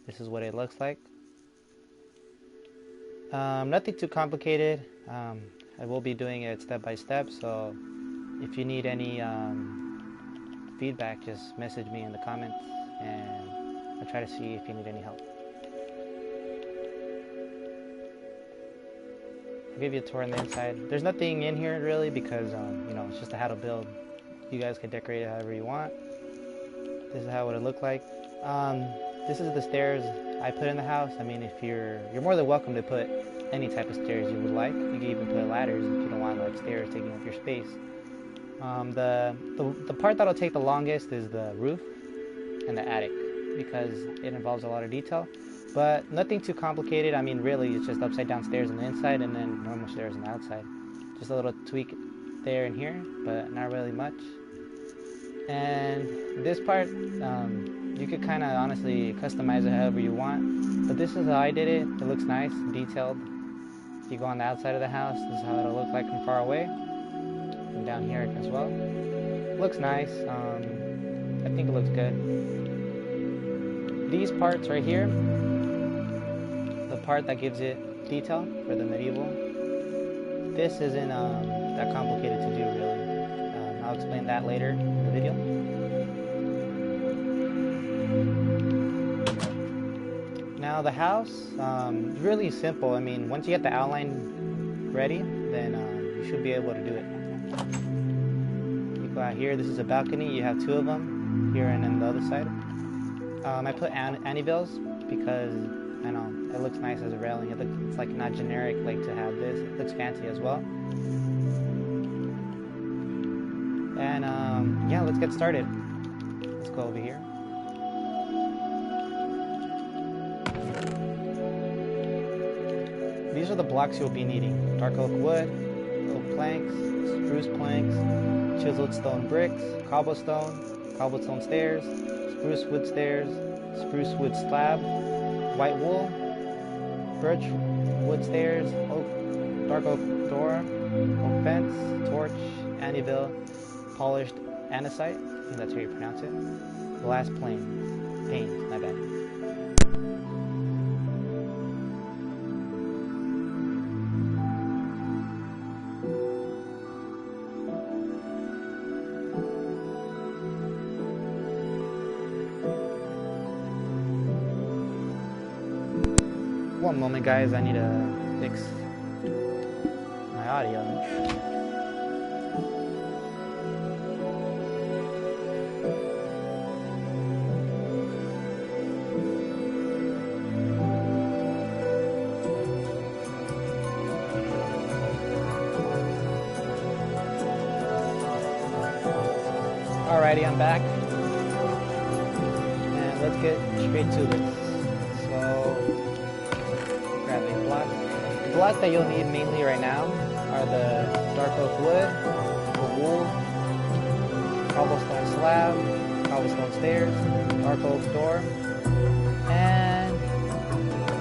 This is what it looks like. Nothing too complicated. I will be doing it step by step, so if you need any feedback, just message me in the comments and I'll try to see if you need any help. I'll give you a tour on the inside. There's nothing in here really because you know, it's just a how to build. You guys can decorate it however you want. This is how it would look like. This is the stairs I put in the house. I mean, if you're more than welcome to put any type of stairs you would like. You can even put ladders if you don't want like stairs taking up your space. The part that'll take the longest is the roof and the attic because it involves a lot of detail, but nothing too complicated. I mean, really, it's just upside down stairs on the inside and then normal stairs on the outside. Just a little tweak there and here, but not really much. And this part, you could kind of honestly customize it however you want, but this is how I did it. It looks nice, detailed. If you go on the outside of the house, this is how it'll look like from far away, and down here as well. Looks nice. I think it looks good. These parts right here, the part that gives it detail for the medieval, this isn't that complicated to do really. I'll explain that later in the video. Now the house, really simple. I mean, once you get the outline ready, then you should be able to do it. You go out here, this is a balcony, you have two of them, here and then the other side. I put anvils because, I know, it looks nice as a railing. It's like not generic like to have this. It looks fancy as well. And yeah, let's get started. Let's go over here. These are the blocks you'll be needing. Dark oak wood, oak planks, spruce planks, chiseled stone bricks, cobblestone stairs, spruce wood stairs, spruce wood slab, white wool, birch wood stairs, dark oak door, oak fence, torch, anvil, polished andesite, I think that's how you pronounce it, glass panes, my bad. One moment guys, I need to fix my audio. Alrighty, I'm back. And let's get straight to this. So grab a block. The block that you'll need mainly right now are the dark oak wood, the wool, cobblestone slab, cobblestone stairs, dark oak door, and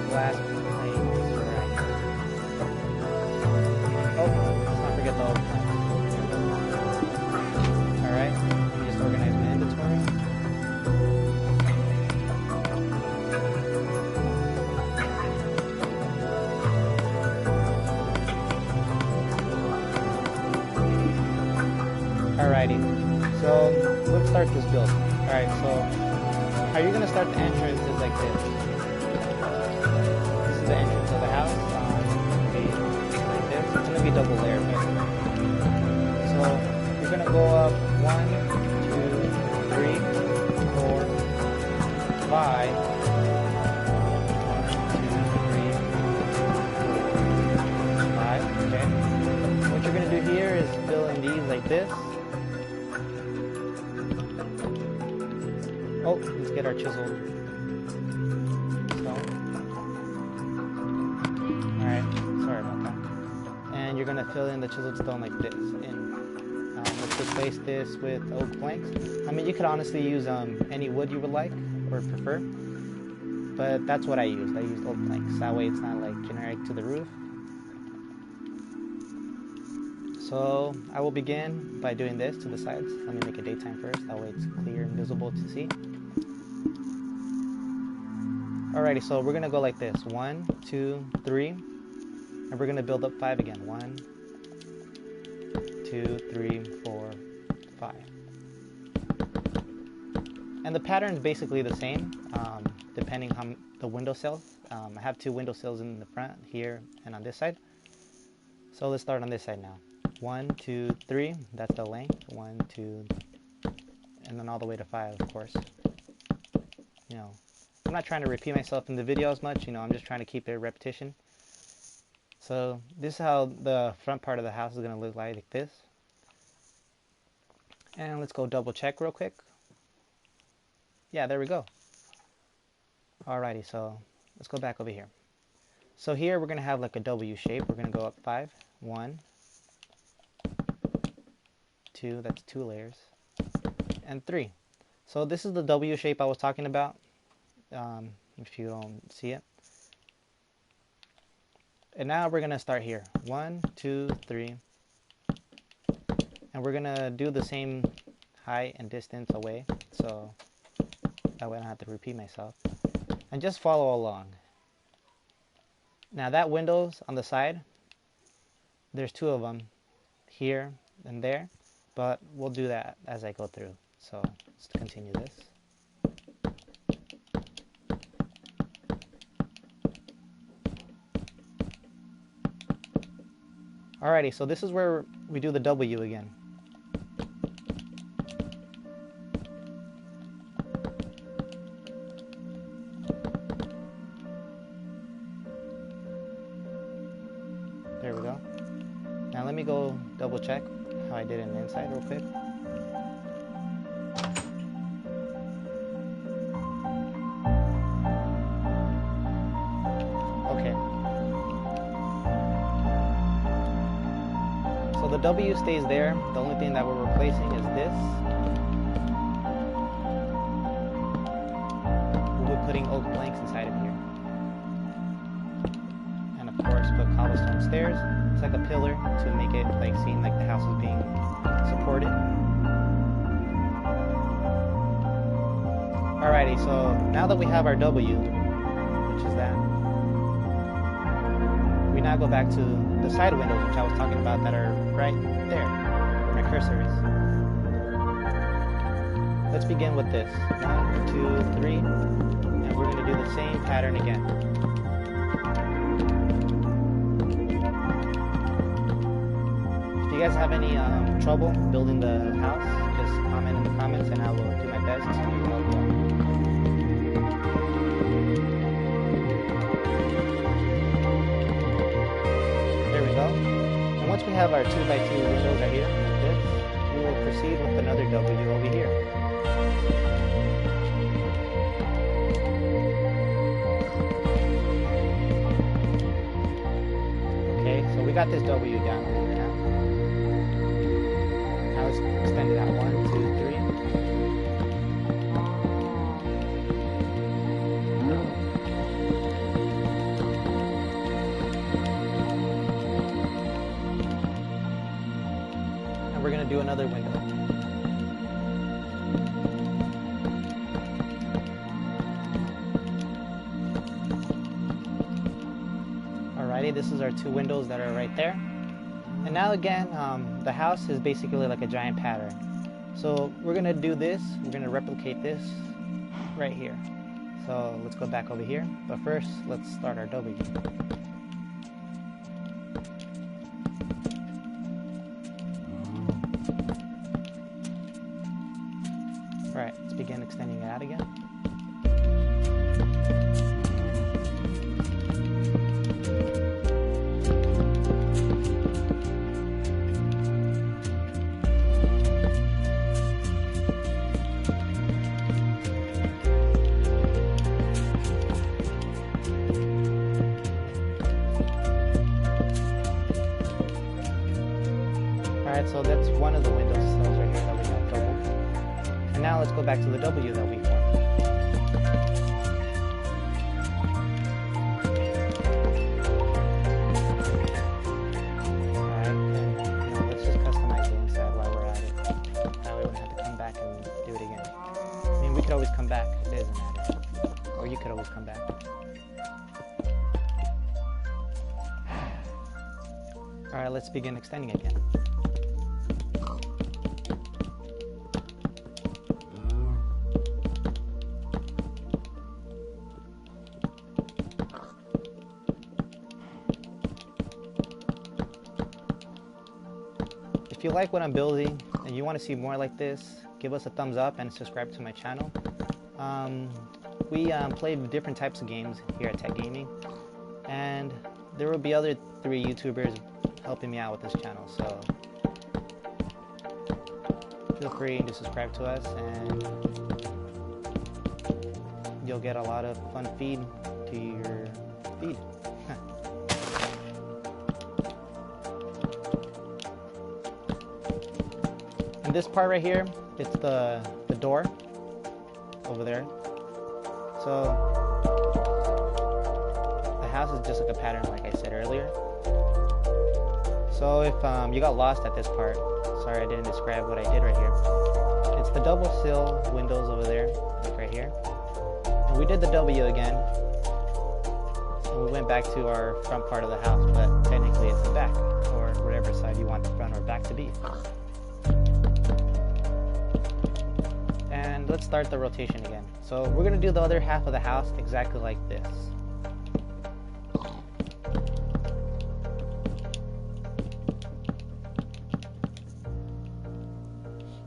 glass plates right here. Oh, let's not forget the oak planks. Alright, let me just organize my inventory. Alrighty, so let's start this build. Alright, so how you're gonna start the entrance is like this. This is the entrance of the house. Like this. It's gonna be double layer, by the way. So you're gonna go up 1, 2, 3, 4, 5. 1, 2, 3, 4, 5. Okay. What you're gonna do here is fill in these like this. Oh, let's get our chiseled stone. Alright, sorry about that. And you're going to fill in the chiseled stone like this. And let's replace this with oak planks. I mean, you could honestly use any wood you would like or prefer. But that's what I used. I used oak planks. That way it's not like generic to the roof. So I will begin by doing this to the sides. Let me make it daytime first. That way it's clear and visible to see. Alrighty, so we're gonna go like this: 1, 2, 3, and we're gonna build up 5 again. 1, 2, 3, 4, 5. And the pattern is basically the same, depending on the windowsill. I have 2 windowsills in the front, here and on this side. So let's start on this side now. 1, 2, 3, that's the length. 1, 2, and then all the way to 5, of course. You know, I'm not trying to repeat myself in the video as much, you know, I'm just trying to keep it repetition. So this is how the front part of the house is going to look like this. And let's go double check real quick. Yeah, there we go. Alrighty, so let's go back over here. So here we're going to have like a W shape. We're going to go up 5. 1, 2, that's 2 layers, and 3. So this is the W shape I was talking about, if you don't see it. And now we're going to start here. 1, 2, 3. And we're going to do the same height and distance away, so that way I don't have to repeat myself. And just follow along. Now that window's on the side, there's 2 of them, here and there, but we'll do that as I go through. So let's continue this. Alrighty, so this is where we do the W again. There we go. Now let me go double check how I did in the inside real quick. Okay. So the W stays there. The only thing that we're replacing is this. We'll be putting oak planks inside of here. And of course put cobblestone stairs. It's like a pillar to make it like seem like the house is being supported. Alrighty, so now that we have our W, which is that, we now go back to the side windows, which I was talking about, that are right there, where my cursor is. Let's begin with this. 1, 2, 3, and we're going to do the same pattern again. If you guys have any trouble building the house, just comment in the comments and I will do my best to help you out. There we go. And once we have our 2x2 windows right here, like this, we will proceed with another W over here. Okay, so we got this W down over here now. Now let's extend it out. 1, 2, 3. And we're going to do another window. Alrighty, this is our 2 windows that are right there. And now again, the house is basically like a giant pattern. So we're going to do this. We're going to replicate this right here. So let's go back over here. But first, let's start our W. Alright, let's begin extending it out again. Alright, so that's one of the window sills right here that we got doubled. And now let's go back to the W that we formed. Alright, and let's just customize the inside while we're at it. That way we don't have to come back and do it again. I mean, we could always come back, it doesn't matter. Or you could always come back. Alright, let's begin extending again. If you like what I'm building and you want to see more like this, give us a thumbs up and subscribe to my channel. We play different types of games here at Tech Gaming, and there will be other 3 YouTubers helping me out with this channel, so feel free to subscribe to us and you'll get a lot of fun feed to your feed. And this part right here, it's the door over there. So the house is just like a pattern, like I said earlier. So if you got lost at this part, sorry I didn't describe what I did right here. It's the double sill windows over there, like right here. And we did the W again. And we went back to our front part of the house, but technically it's the back, or whatever side you want the front or back to be. And let's start the rotation again. So we're gonna do the other half of the house exactly like this.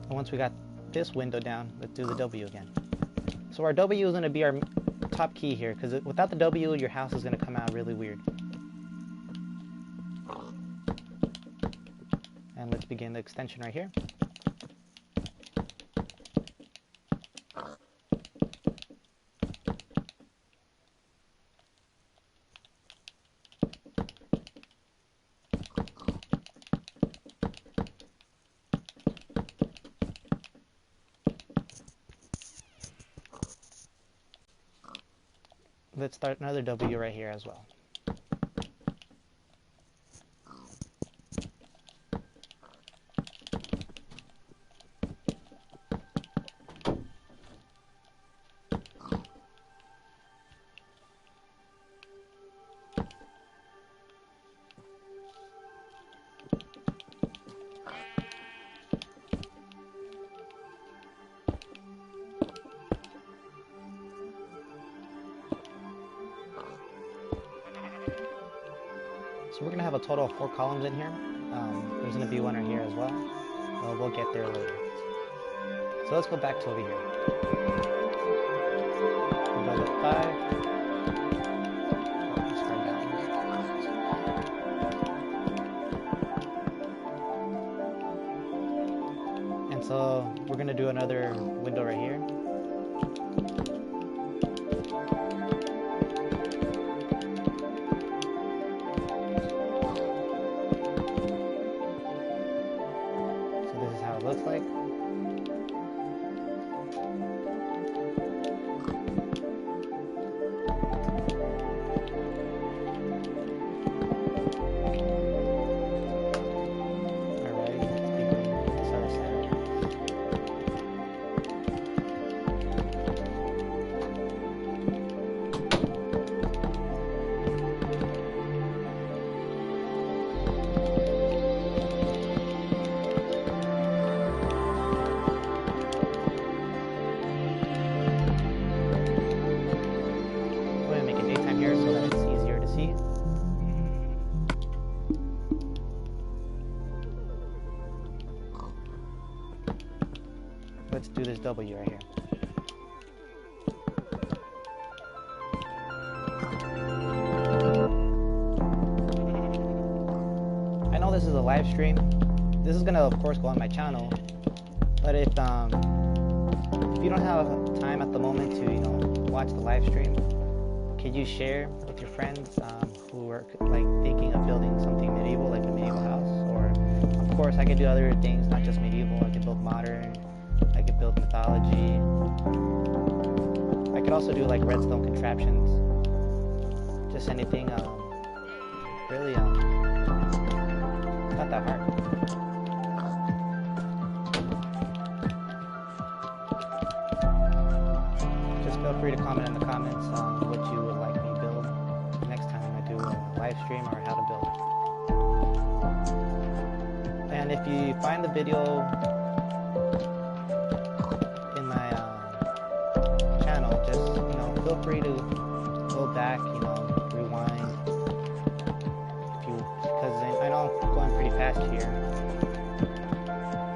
And once we got this window down, let's do the W again. So our W is gonna be our top key here, because without the W, your house is gonna come out really weird. And let's begin the extension right here. Let's start another W right here as well. So we're going to have a total of 4 columns in here. There's going to be one right here as well. We'll get there later. So let's go back to over here. We'll build up 5. Scroll down. And so we're going to do another window right here. Looks like. Let's do this W right here. I know this is a live stream. This is gonna, of course, go on my channel. But if you don't have time at the moment to, watch the live stream, could you share with your friends who are like thinking of building something medieval, like a medieval house? Or, of course, I could do other things, not just medieval. I could build modern. I could build mythology. I could also do like redstone contraptions. Just anything, really, not that hard. Just feel free to comment in the comments live stream or how to build. And if you find the video in my channel, just feel free to go back, rewind, because I know I'm going pretty fast here.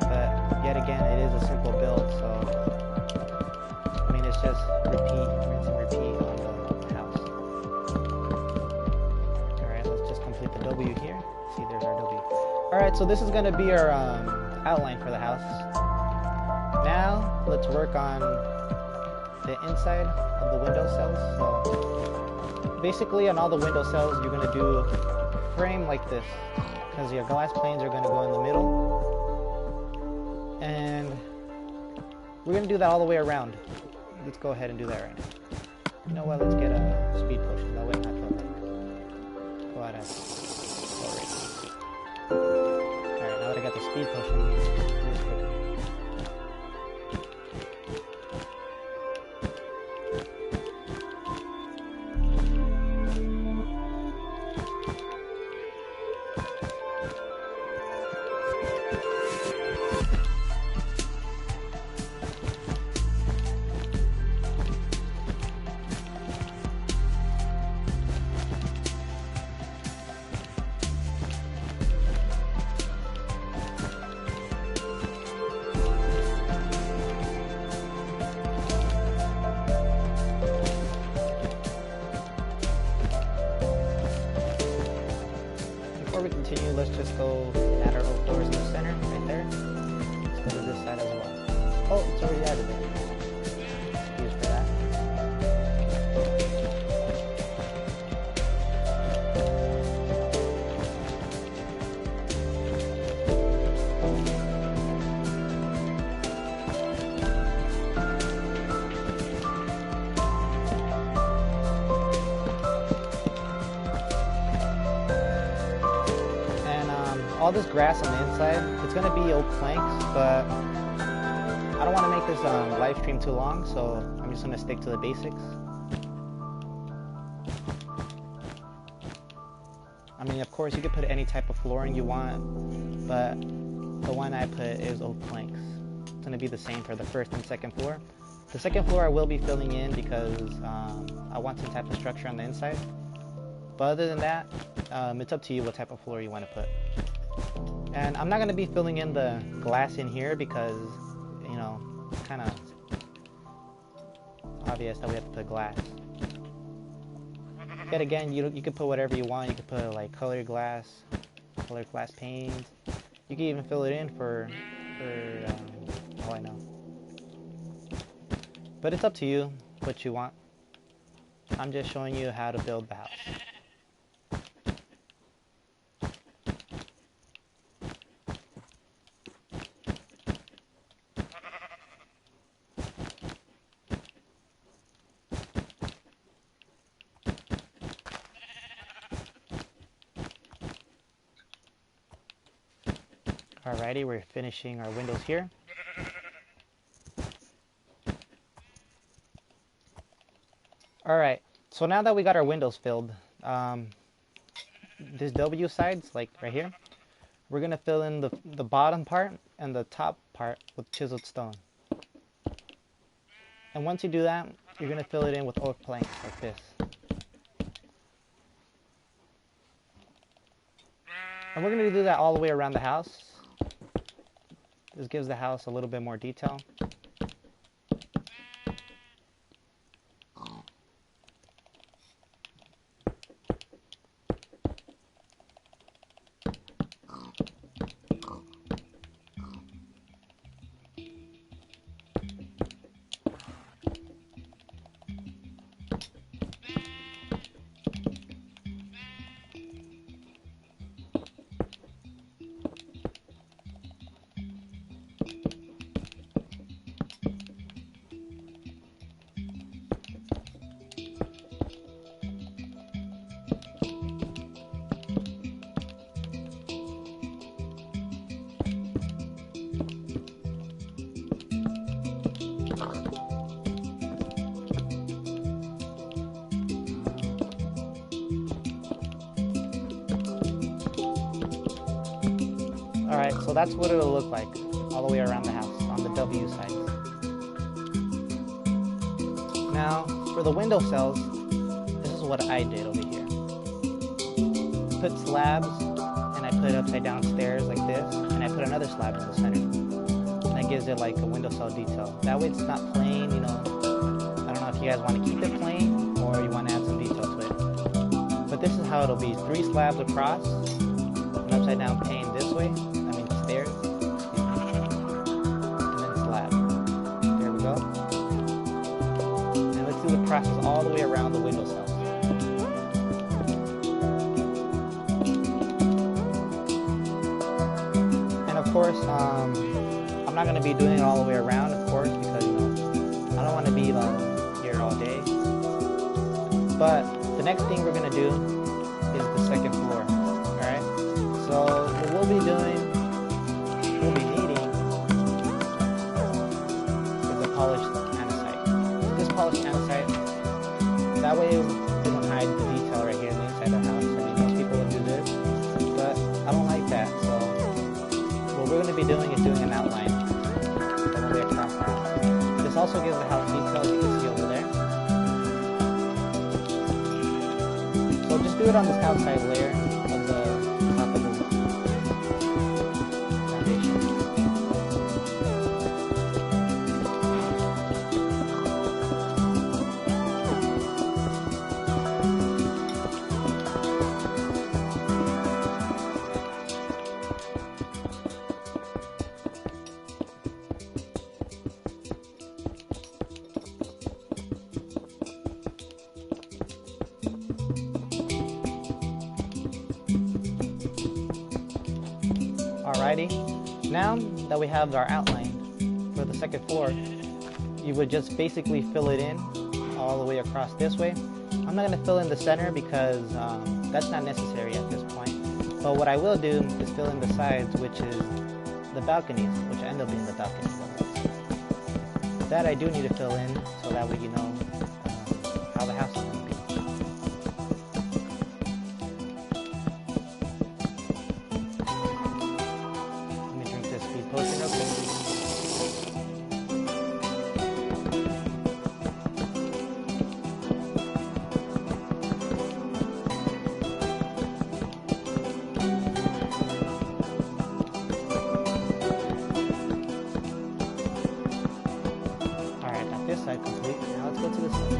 But yet again, it is a simple build, so I mean it's just repeat, rinse and repeat on the house. Alright, let's just complete the W here. See, there's our W. Alright, so this is going to be our outline for the house. Now, let's work on the inside of the window cells. So, basically on all the window cells, you're going to do a frame like this, because your glass planes are going to go in the middle. And we're going to do that all the way around. Let's go ahead and do that right now. You know what, let's get a speed potion, that way I don't have to go out of slow rate. Alright, now that I got the speed potion, let's do this quicker. Before we continue, let's just go add our oak doors in the center, right there. Let's go to this side as well. Oh, it's already added there. Excuse for that. All this grass on the inside, it's going to be oak planks, but I don't want to make this live stream too long, so I'm just going to stick to the basics. I mean, of course, you could put any type of flooring you want, but the one I put is oak planks. It's going to be the same for the first and second floor. The second floor I will be filling in because I want some type of structure on the inside. But other than that, it's up to you what type of floor you want to put. And I'm not going to be filling in the glass in here because, it's kind of obvious that we have to put glass. Yet again, you can put whatever you want. You can put like colored glass panes. You can even fill it in for all I know. But it's up to you what you want. I'm just showing you how to build the house. Alrighty, we're finishing our windows here. Alright, so now that we got our windows filled, this W sides, like right here, we're going to fill in the bottom part and the top part with chiseled stone. And once you do that, you're going to fill it in with oak planks like this. And we're going to do that all the way around the house. This gives the house a little bit more detail. So that's what it'll look like all the way around the house on the W side. Now, for the window cells, this is what I did over here. Put slabs, and I put it upside down stairs like this, and I put another slab in the center. And that gives it like a window cell detail. That way it's not plain, you know. I don't know if you guys want to keep it plain, or you want to add some detail to it. But this is how it'll be. 3 slabs across, an upside down pane this way, stairs, and then slab. There we go. And let's do the process all the way around the window cells. And of course, I'm not going to be doing it all the way around, of course, because I don't want to be here all day. But the next thing we're going to do is the second floor. Alright? So what we'll be doing, we'll be needing is a polished andesite. This polished andesite, that way we don't hide the detail right here in the inside of the house. I mean, most people would do this, but I don't like that. So what we're going to be doing is doing an outline all the way across the house. This also gives the house detail, as you can see over there. So just do it on this outside layer of the top of the foundation. Alrighty, now that we have our outline for the second floor, you would just basically fill it in all the way across this way. I'm not going to fill in the center because that's not necessary at this point. But what I will do is fill in the sides, which is the balconies, which end up being the balconies. That I do need to fill in so that way you know how the house is going to be. This side complete. Now let's go to this side.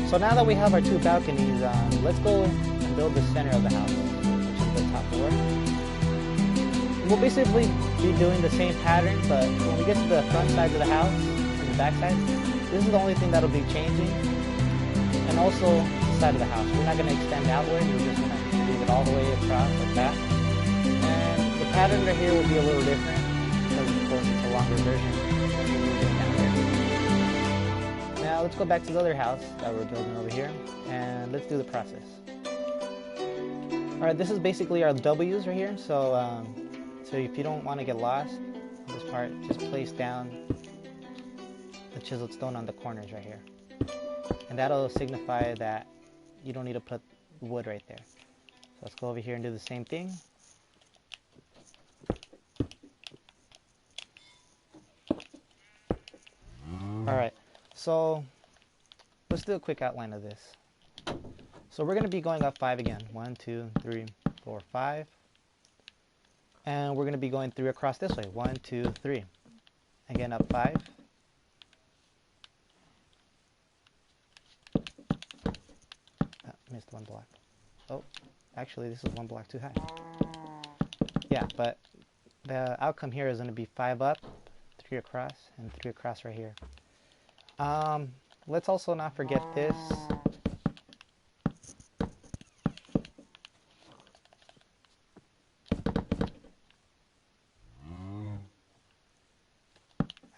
So now that we have our 2 balconies, let's go and build the center of the house, which is the top floor. We'll basically be doing the same pattern, but when we get to the front sides of the house and the back side, this is the only thing that'll be changing. And also the side of the house. We're not going to extend outward, we're just going to leave it all the way across like that. And the pattern right here will be a little different, because of course it's a longer version. Now let's go back to the other house that we're building over here, and let's do the process. Alright, this is basically our W's right here, so if you don't want to get lost in this part, just place down the chiseled stone on the corners right here. And that'll signify that you don't need to put wood right there. So let's go over here and do the same thing. Alright. So let's do a quick outline of this. So we're going to be going up 5 again. 1, 2, 3, 4, 5. And we're going to be going 3 across this way. 1, 2, 3. Again up 5. Missed 1 block. Oh, actually this is 1 block too high. Yeah, but the outcome here is going to be 5 up, 3 across, and 3 across right here. Let's also not forget this.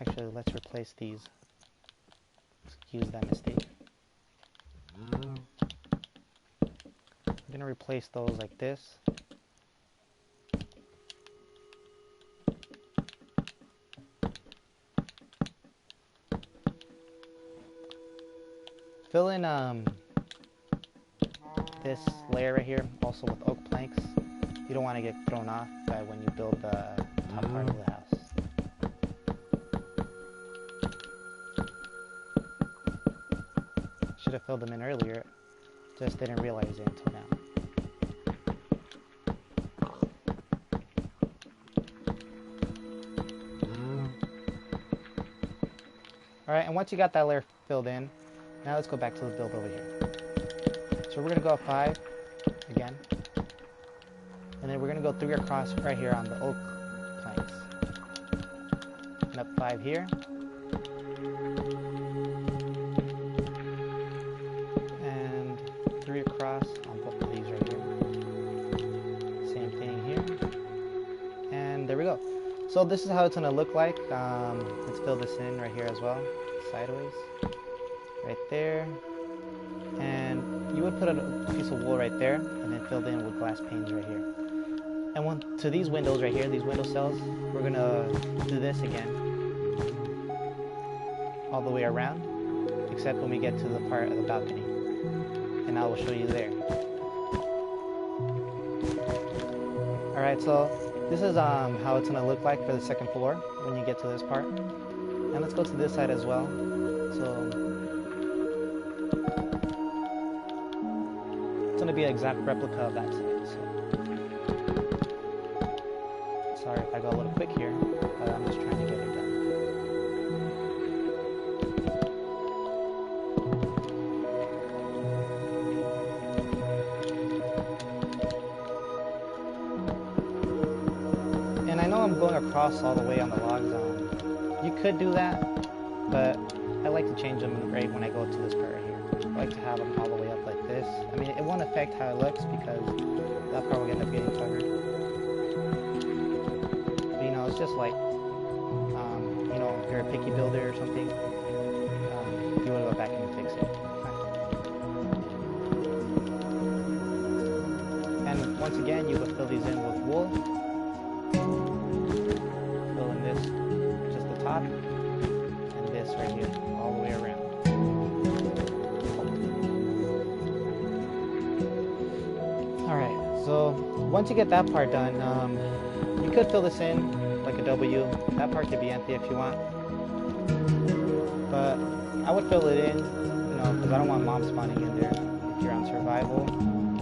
Actually, let's replace these. Excuse that mistake. I'm gonna replace those like this. Fill in this layer right here also with oak planks. You don't want to get thrown off by when you build the top part of the house. Should have filled them in earlier, just didn't realize it until now. Alright, and once you got that layer filled in, now let's go back to the build over here. So we're going to go up 5 again. And then we're going to go 3 across right here on the oak planks. And up 5 here. And 3 across on both of these right here. Same thing here. And there we go. So this is how it's going to look like. Let's fill this in right here as well. Sideways. Right there. And you would put a piece of wool right there and then fill it in with glass panes right here. And to these windows right here, these window cells, we're gonna do this again all the way around, except when we get to the part of the balcony, and I will show you there. Alright, so this is how it's gonna look like for the second floor when you get to this part. And let's go to this side as well. So it's going to be an exact replica of that side. So sorry if I go a little quick here, but I'm just trying to get it done. And I know I'm going across all the way on the logs. You could do that, but I like to change them right when I go to this part right here. I like to have them all the way up like this. I mean, it won't affect how it looks because that part will end up getting covered. But, you know, it's just like, you know, if you're a picky builder or something, you want to go back and fix it. And once again, you will fill these in with wool. Fill in this, just the top, and this right here, all the way around. Alright, so once you get that part done, you could fill this in like a W. That part could be empty if you want. But I would fill it in, you know, because I don't want mom spawning in there if you're on survival,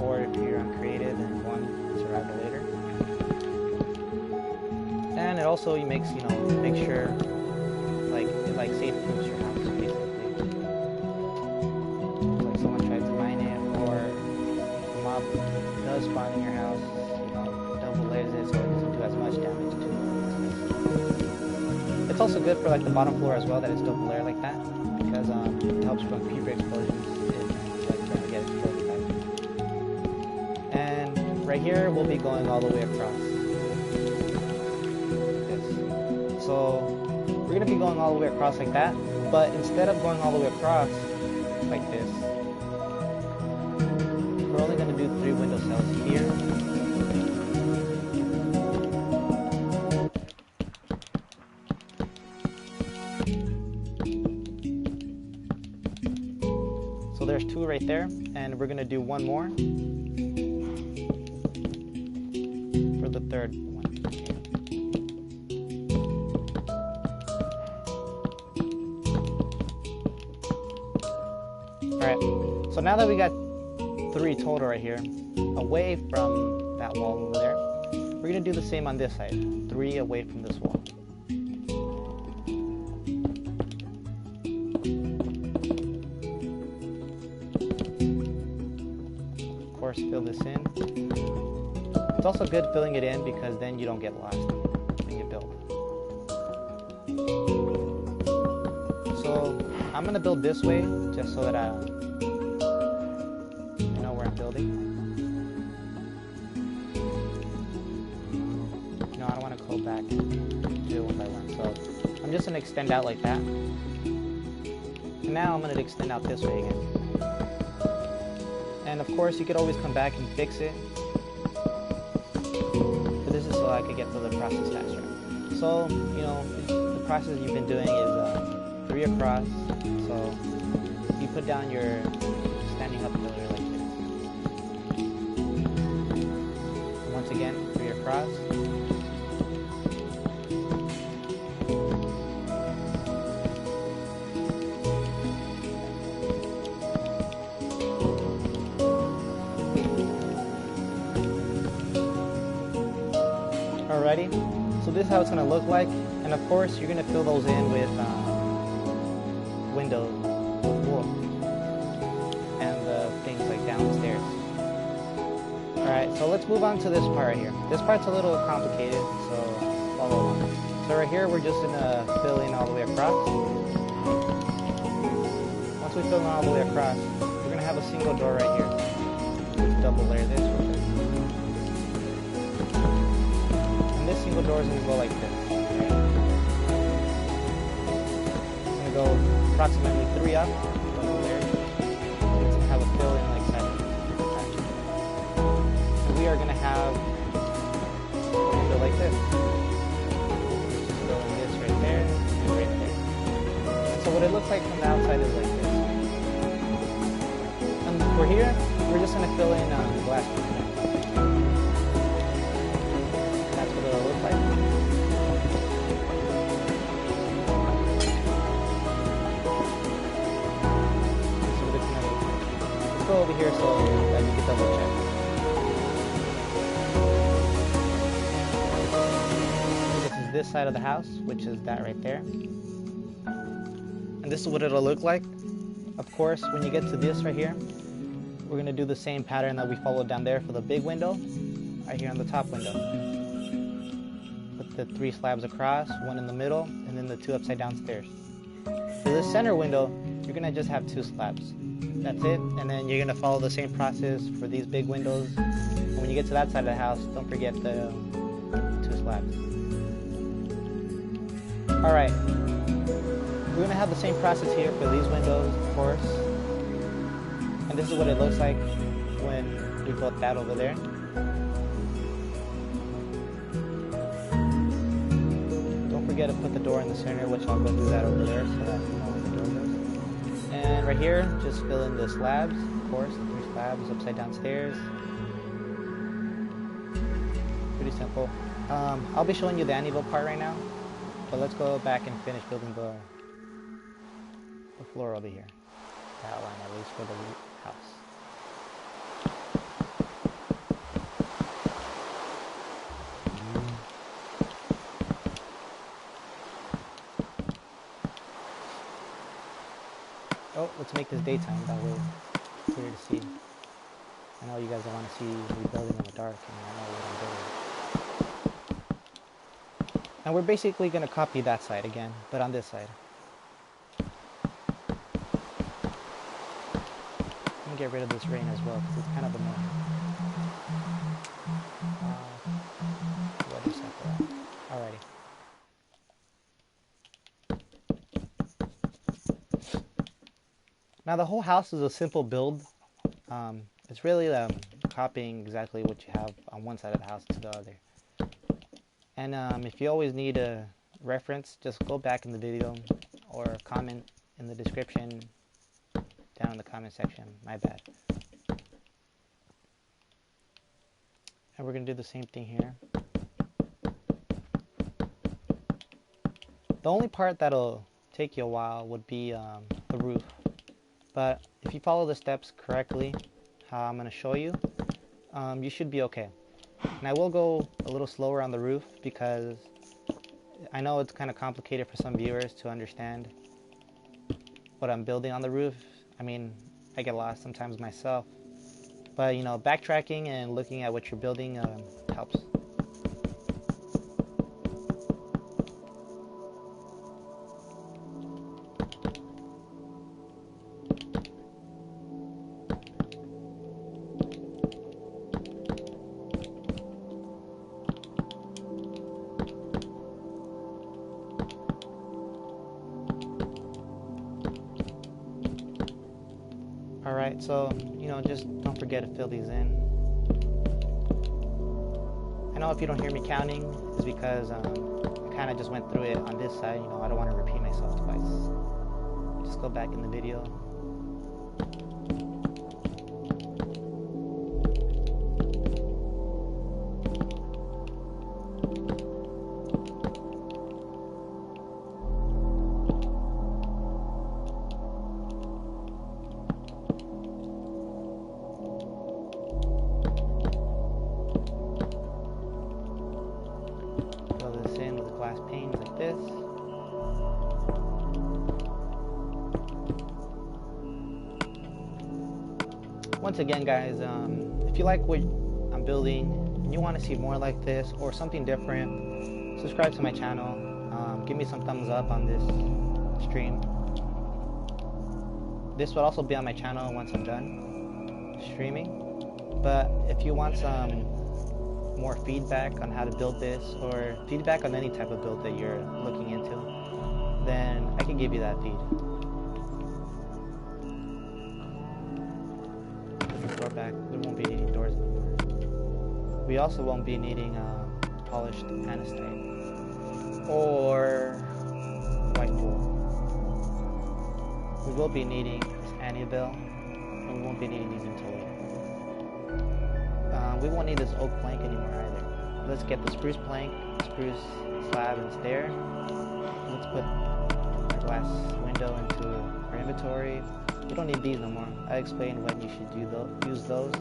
or if you're on creative and want survival later. And it also makes, you know, make sure like safe proofs your house basically. Like someone tries to mine it, or the mob does spawn in your house, you know, double layers it so it doesn't do as much damage to it. It's also good for like the bottom floor as well that it's double layer like that, because it helps from future explosions if like trying to get exploded by it. And right here we'll be going all the way across. So we're going to be going all the way across like that, but instead of going all the way across like this, we're only going to do 3 window cells here. So there's 2 right there, and we're going to do 1 more for the third one. Alright, so now that we got 3 total right here, away from that wall over there, we're going to do the same on this side, 3 away from this wall. Of course, fill this in. It's also good filling it in because then you don't get lost when you build. So I'm gonna build this way just so that I know where I'm building. No, I don't want to go back and do it one by one. So I'm just gonna extend out like that. And now I'm gonna extend out this way again. And of course, you could always come back and fix it. But this is so I could get through the process faster. So, you know, the process you've been doing is 3 across. So you put down your standing up pillar like this. And once again, 3 across. Alrighty, so this is how it's going to look like, and of course you're going to fill those in with windows, with wool, and things like downstairs. Alright, so let's move on to this part right here. This part's a little complicated, so follow along. So right here we're just going to fill in all the way across. Once we fill in all the way across, we're going to have a single door right here. Let's double layer this real quick. This single door is going to go like this. Okay? It's going to go approximately 3 up, double layer. It's going to have a fill in like 7. And we are going to have a window like this. Just fill in this right there and right there. And so what it looks like from the outside is like this. And for here, we're just going to fill in glass panel. Look like. So we're just gonna go over here so that you can double check. This is this side of the house, which is that right there. And this is what it'll look like. Of course, when you get to this right here, we're gonna do the same pattern that we followed down there for the big window, right here on the top window. The 3 slabs across, 1 in the middle, and then the 2 upside down stairs. For the center window, you're gonna just have 2 slabs. That's it, and then you're gonna follow the same process for these big windows. And when you get to that side of the house, don't forget the 2 slabs. Alright, we're gonna have the same process here for these windows, of course. And this is what it looks like when we built that over there. To put the door in the center, which I'll go do that over there so that you know where the door goes. And right here, just fill in the slabs, of course, the 3 slabs upside down stairs. Pretty simple. I'll be showing you the anvil part right now, but let's go back and finish building the floor over here. The outline at least for the house. Oh, let's make this daytime, that way it's clear to see. I know you guys don't want to see me building in the dark, and I know what I'm doing. And we're basically going to copy that side again, but on this side. Let me get rid of this rain as well, because it's kind of annoying. Weather set for that. Alrighty. Now the whole house is a simple build. It's really copying exactly what you have on one side of the house to the other. And if you always need a reference, just go back in the video or comment in the description down in the comment section. My bad. And we're going to do the same thing here. The only part that'll take you a while would be the roof. But if you follow the steps correctly, how I'm going to show you, you should be okay. And I will go a little slower on the roof because I know it's kind of complicated for some viewers to understand what I'm building on the roof. I mean, I get lost sometimes myself. But, you know, backtracking and looking at what you're building helps. Alright, so, just don't forget to fill these in. I know if you don't hear me counting, it's because I kind of just went through it on this side. I don't want to repeat myself twice. Just go back in the video. Panes like this. Once again, guys, if you like what I'm building and you want to see more like this or something different, subscribe to my channel. Give me some thumbs up on this stream. This will also be on my channel once I'm done streaming. But if you want some more feedback on how to build this, or feedback on any type of build that you're looking into, then I can give you that feed. Put the floor back. We won't be needing doors anymore. We also won't be needing polished anistite or white wool. We will be needing this Annibale, and we won't be needing these until later. We won't need this oak plank anymore either. Let's get the spruce plank, spruce slab and stair. Let's put our glass window into our inventory. We don't need these no more. I explained when you should use those.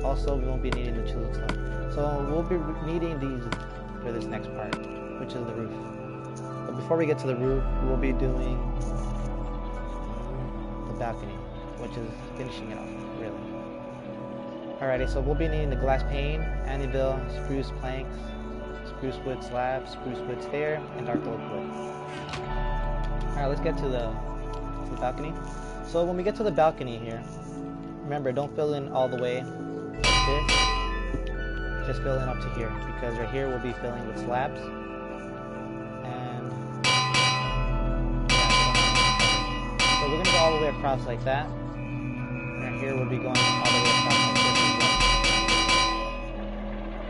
Also, we won't be needing the chisel stone. So we'll be needing these for this next part, which is the roof. But before we get to the roof, we'll be doing the balcony, which is finishing it off, really. Alrighty, so we'll be needing the glass pane, Annibale, spruce planks, spruce wood slab, spruce wood stair, and dark oak wood. Alright, let's get to the balcony. So when we get to the balcony here, remember, don't fill in all the way like this. Just fill in up to here, because right here we'll be filling with slabs. And so we're gonna go all the way across like that. And right here we'll be going all the way across like this.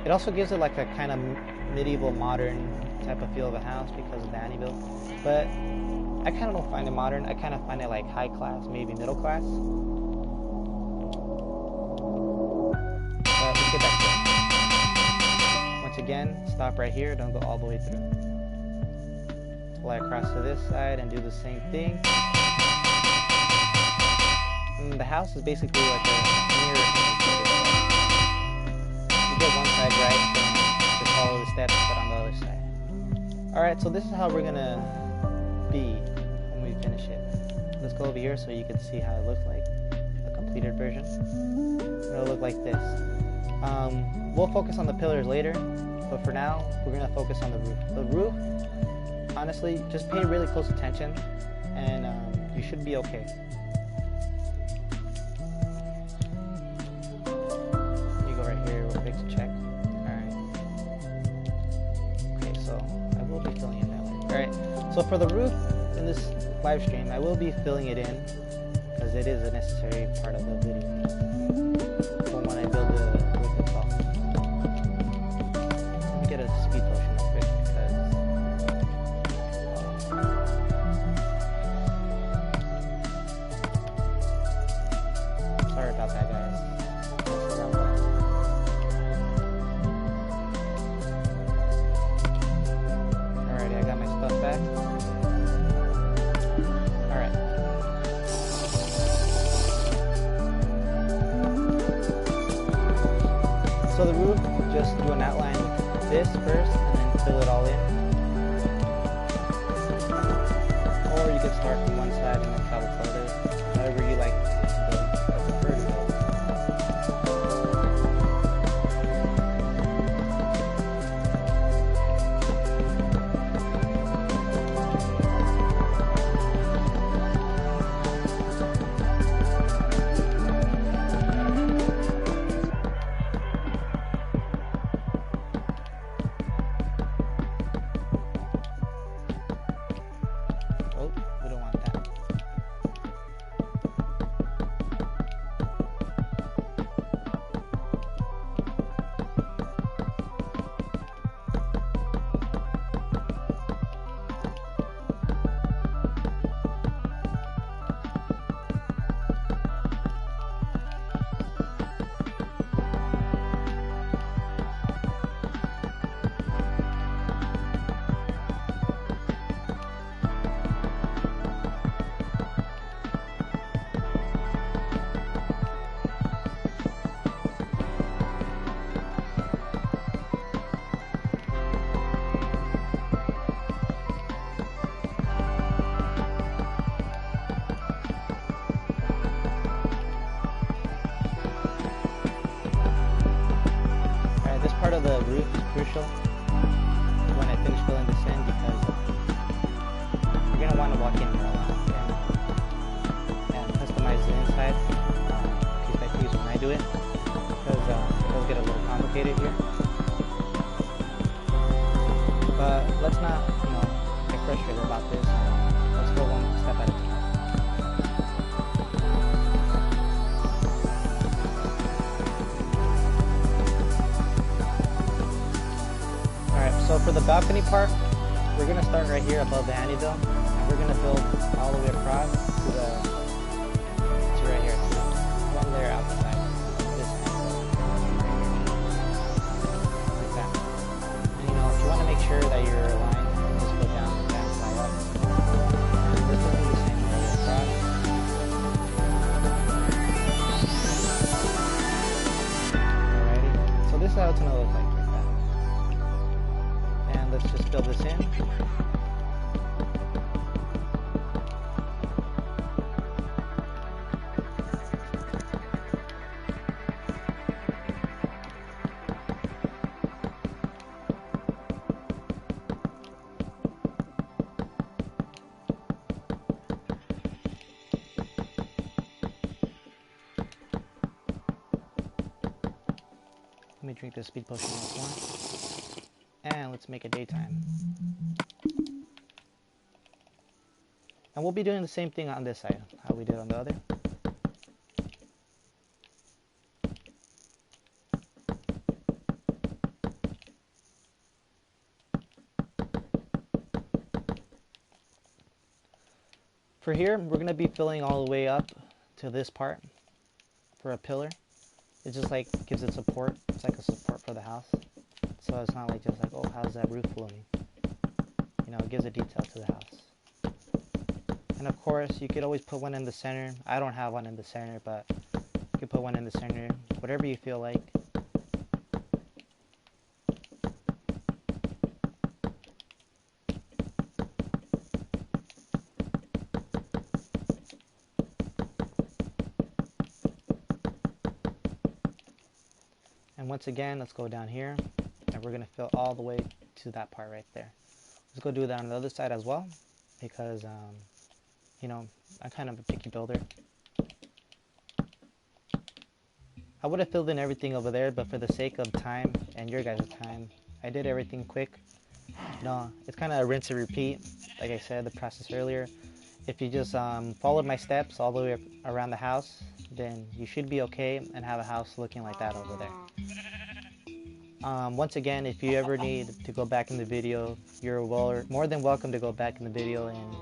It also gives it like a kind of medieval modern type of feel of a house because of the Annibale. But I kind of don't find it modern. I kind of find it like high class, maybe middle class. But let's get back to it. Once again, stop right here. Don't go all the way through. Fly across to this side and do the same thing. And the house is basically like a mirror. One side right, then just follow the steps, but on the other side. Alright, so this is how we're gonna be when we finish it. Let's go over here so you can see how it looks like, the completed version. It'll look like this. We'll focus on the pillars later, but for now, we're gonna focus on the roof. The roof, honestly, just pay really close attention, and you should be okay. To check. Alright. Okay, so I will be filling it that way. Alright, so for the roof in this live stream, I will be filling it in because it is a necessary part of the video. So when I build the roof itself. Let me get a speed potion real quick because sorry about that, guys. Back. Alright. So the roof, just do an outline with this first and then fill it all in. Or you could start from one side and then travel further. However you like to build. I prefer to build. finish filling this in because you're going to want to walk in here a lot and customize the inside piece by piece when I do it, because it'll get a little complicated here. But let's not, get frustrated about this. Let's go one step at a time. So for the balcony part, we're going to start right here above the handyville, and we're going to build all the way across to right here. So one layer outside. This like that. And if you want to make sure that you're aligned, just go down and slide up. And this will do the same all the way across. Alrighty. So this is how it's going to look like. Let's just fill this in. Let me drink this speed potion once more. And let's make it daytime. And we'll be doing the same thing on this side, how we did on the other. For here, we're going to be filling all the way up to this part for a pillar. It just like gives it support. It's like a support for the house. So it's not like just like, oh, how's that roof floating? It gives a detail to the house. And of course, you could always put one in the center. I don't have one in the center, but you could put one in the center, whatever you feel like. And once again, let's go down here. And we're going to fill all the way to that part right there. Let's go do that on the other side as well, because I'm kind of a picky builder. I would have filled in everything over there, but for the sake of time and your guys' time, I did everything quick. It's kind of a rinse and repeat, like I said, the process earlier. If you just followed my steps all the way around the house, then you should be okay and have a house looking like that over there. Once again, if you ever need to go back in the video, you're more than welcome to go back in the video and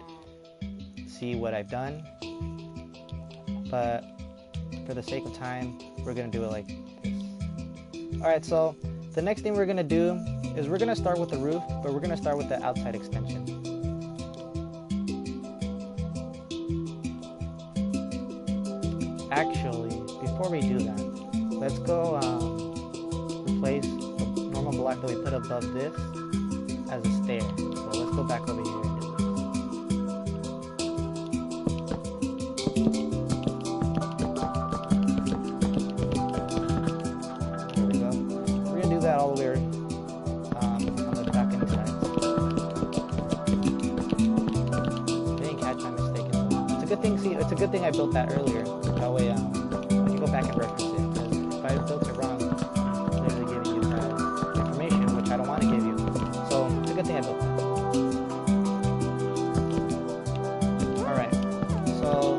see what I've done. But for the sake of time, we're going to do it like this. Alright, so the next thing we're going to do is we're going to start with the roof, but we're going to start with the outside extension. Actually, before we do that, let's go replace the normal block that we put above this as a stair. So let's go back over here and do this. There we go. We're going to do that all the way on the balcony side. Didn't catch my mistake as well. It's a good thing. See, it's a good thing I built that earlier. That way, I can go back and reference it. Because if I built it wrong, I'm literally giving you that information, which I don't want to give you. So it's a good thing I built that. Alright, so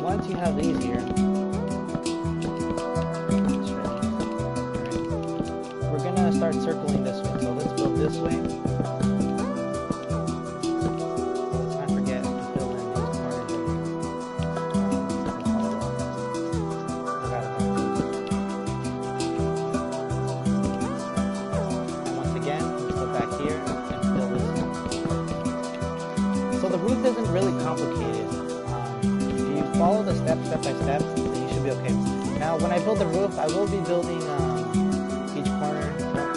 once you have these here, we're going to start circling this way. So let's build this way. Let's not forget to fill in these corners here. And once again, let's go back here and fill this in. So the roof isn't really complicated. If you follow the steps step by step, then you should be okay. Now, when I build the roof, I will be building each corner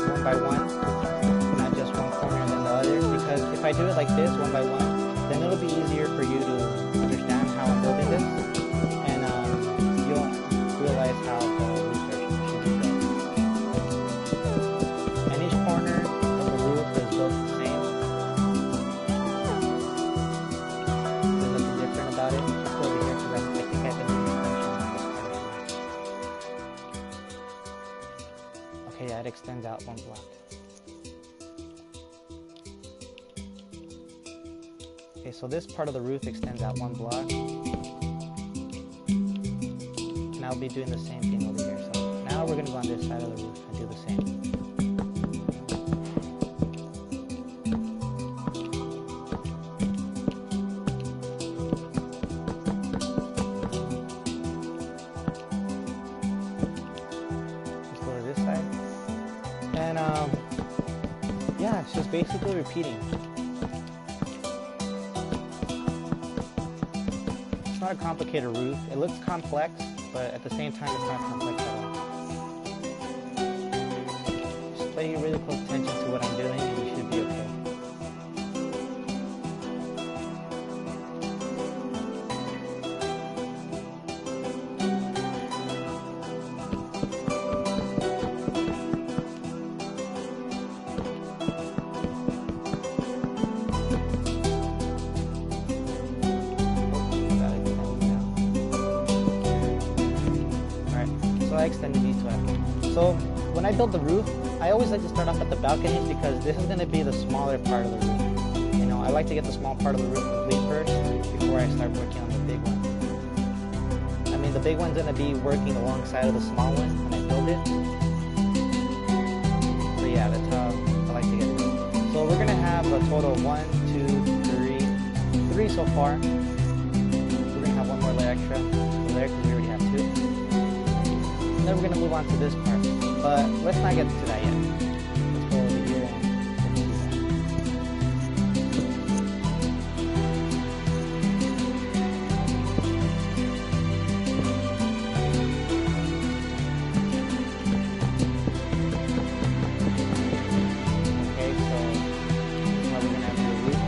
one by one, not just one corner and then the other, because if I do it like this, one by one, then it'll be easier for you to understand how I'm building this, and you'll realize how the research should be built. And each corner of the roof is built the same, extends out 1 block. Okay, so this part of the roof extends out 1 block. And I'll be doing the same thing over here. So now we're going to go on this side of the roof and do the same. And yeah, it's just basically repeating. It's not a complicated roof. It looks complex, but at the same time, it's not complex at all. Just pay really close attention to what I'm doing, and you should be okay. So I extended these two out. So when I build the roof, I always like to start off at the balconies because this is going to be the smaller part of the roof. You know, I like to get the small part of the roof complete first before I start working on the big one. I mean, the big one's going to be working alongside of the small one when I build it. So yeah, that's how I like to get it. So we're going to have a total of 1, 2, 3, 3 so far. We're going to have one more layer extra there because we already have 2. And then we're going to move on to this part, but let's not get to that yet. Let's go over here and do that. Okay, so now we're going to have the roof.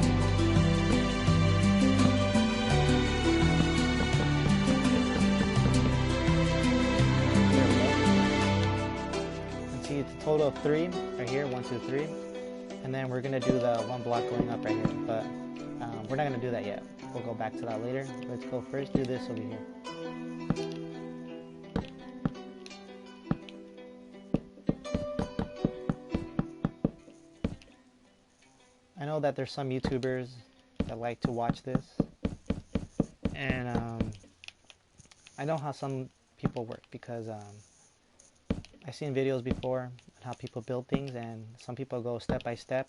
It's a total of 3 right here, 1, 2, 3, and then we're gonna do the 1 block going up right here, but we're not gonna do that yet. We'll go back to that later. Let's go first do this over here. I know that there's some YouTubers that like to watch this, and I know how some people work because I've seen videos before on how people build things, and some people go step by step.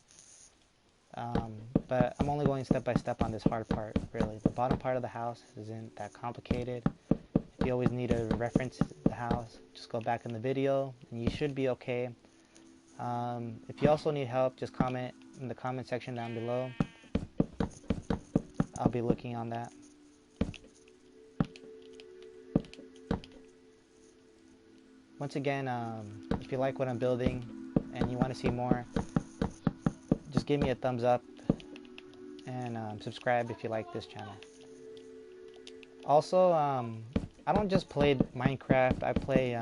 But I'm only going step by step on this hard part, really. The bottom part of the house isn't that complicated. If you always need to reference the house, just go back in the video, and you should be okay. If you also need help, just comment in the comment section down below. I'll be looking on that. Once again, if you like what I'm building and you want to see more, just give me a thumbs up and subscribe if you like this channel. Also, I don't just play Minecraft, I play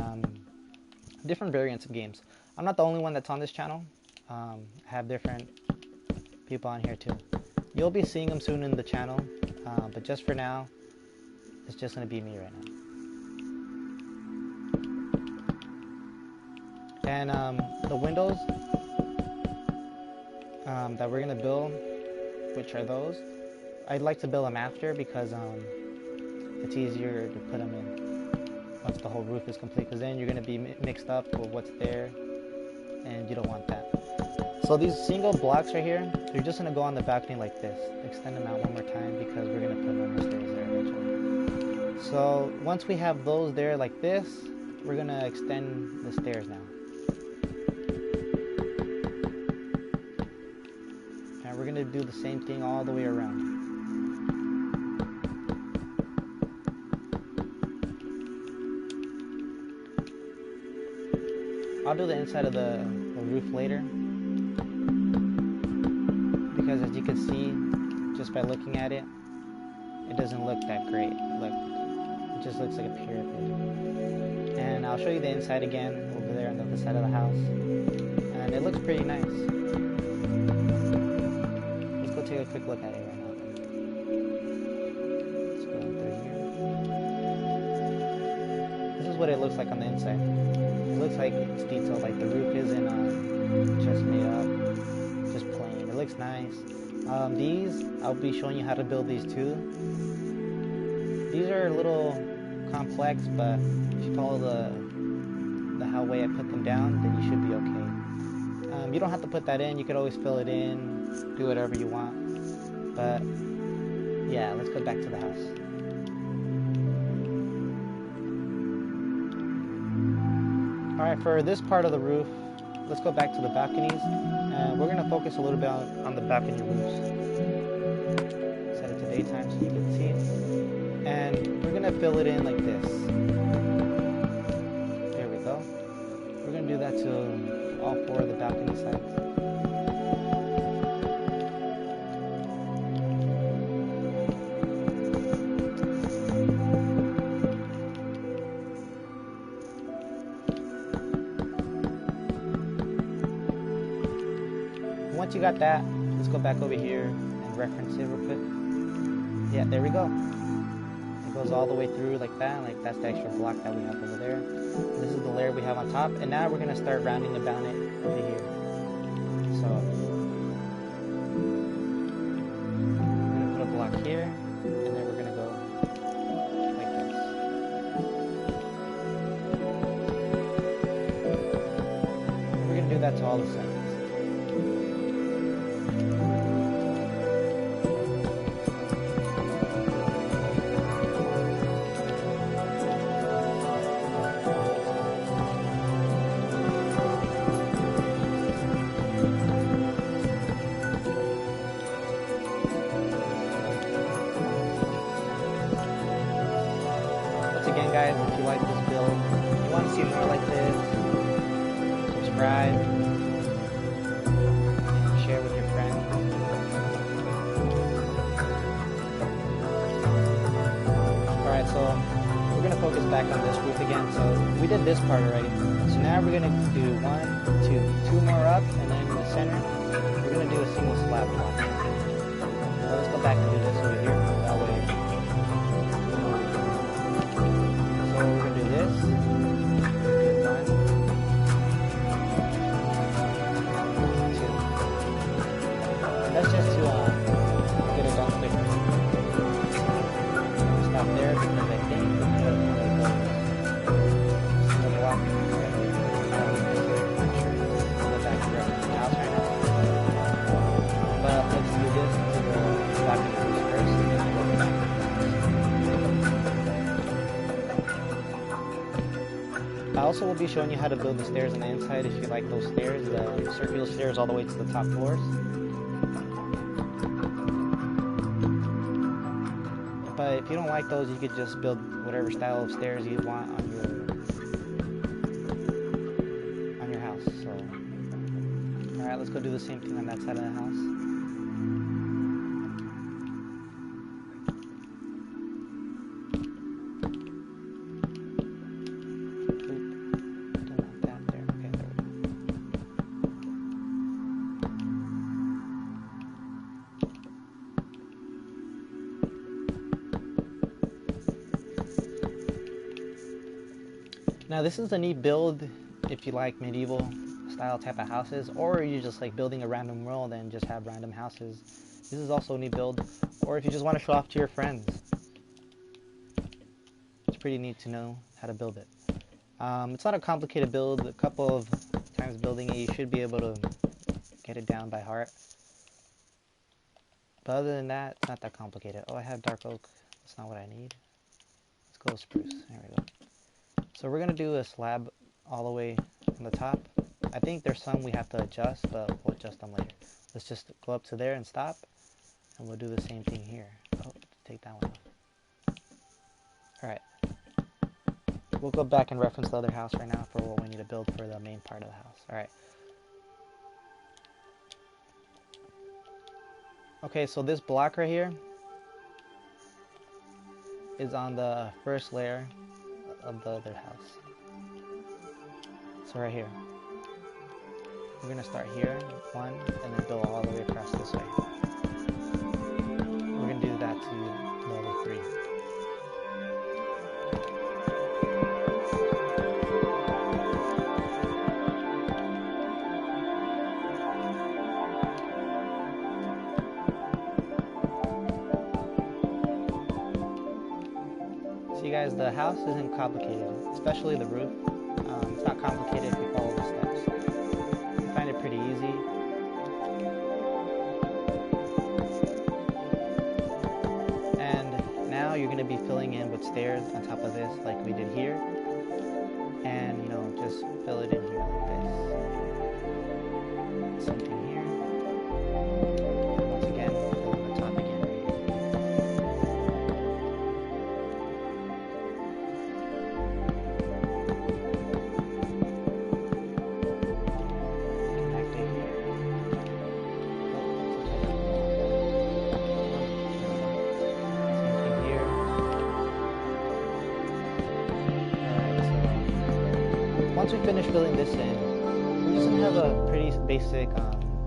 different variants of games. I'm not the only one that's on this channel. I have different people on here too. You'll be seeing them soon in the channel, but just for now, it's just going to be me right now. And the windows that we're going to build, which are those, I'd like to build them after because it's easier to put them in once the whole roof is complete, because then you're going to be mixed up with what's there and you don't want that. So these single blocks right here, they're just going to go on the balcony like this. Extend them out one more time because we're going to put normal stairs there eventually. So once we have those there like this, we're going to extend the stairs now. And we're going to do the same thing all the way around. I'll do the inside of the roof later, because as you can see, just by looking at it, it doesn't look that great. Look, it just looks like a pyramid. And I'll show you the inside again over there on the other side of the house, and it looks pretty nice. Let's go take a quick look at it right now. Let's go through here. This is what it looks like on the inside. It looks like it's detailed, like the roof isn't just made up, just plain. It looks nice. These, I'll be showing you how to build these too. These are a little complex, but if you follow the way I put them down, then you should be okay. You don't have to put that in. You could always fill it in, do whatever you want. But yeah, let's go back to the house. Alright, for this part of the roof, let's go back to the balconies, and we're going to focus a little bit on the balcony roofs. Set it to daytime so you can see it. And we're going to fill it in like this. There we go. We're going to do that to all 4 of the balcony sides. Once you got that, let's go back over here and reference it real quick. Yeah, there we go. It goes all the way through like that, like that's the extra block that we have over there. This is the layer we have on top, and now we're gonna start rounding about it over here. So we're gonna put a block here, and then we're gonna go like this. And we're gonna do that to all the sides. Again, guys, if you like this build, if you want to see more like this, subscribe and share with your friends. Alright, so we're going to focus back on this roof again. So we did this part already. So now we're going to do 2 more up, and then in the center, we're going to do a single slab block. So let's go back and do this over here. That way. So we're going to do this. One, 2. And that's just to get it done quicker. Stop there because I think we're going to go single block. Go back to the house right now. But let's do this to the balcony first, and then we'll go back. I also will be showing you how to build the stairs on the inside if you like those stairs, the circular stairs all the way to the top floors. But if you don't like those, you could just build whatever style of stairs you want on your house. So, alright, let's go do the same thing on that side of the house. Now this is a neat build if you like medieval style type of houses, or you just like building a random world and just have random houses. This is also a neat build, or if you just want to show off to your friends. It's pretty neat to know how to build it. It's not a complicated build. A couple of times building it, you should be able to get it down by heart. But other than that, it's not that complicated. Oh, I have dark oak. That's not what I need. Let's go spruce. There we go. So we're going to do a slab all the way on the top. I think there's some we have to adjust, but we'll adjust them later. Let's just go up to there and stop, and we'll do the same thing here. Oh, take that one off. Alright. We'll go back and reference the other house right now for what we need to build for the main part of the house. Alright. Okay, so this block right here is on the first layer of the other house. So right here. We're going to start here, 1, and then build all the way across this way. We're going to do that to the other 3. See guys, the house isn't complicated, especially the roof. It's not complicated if you follow the steps. I find it pretty easy. And now you're going to be filling in with stairs on top of this like we did here. And you know, just fill it in here like this. Same thing here. And once again, fill in the top again right here. Connect it here. Same thing here. Alright, so once we finish filling this in, we're just going to have a pretty basic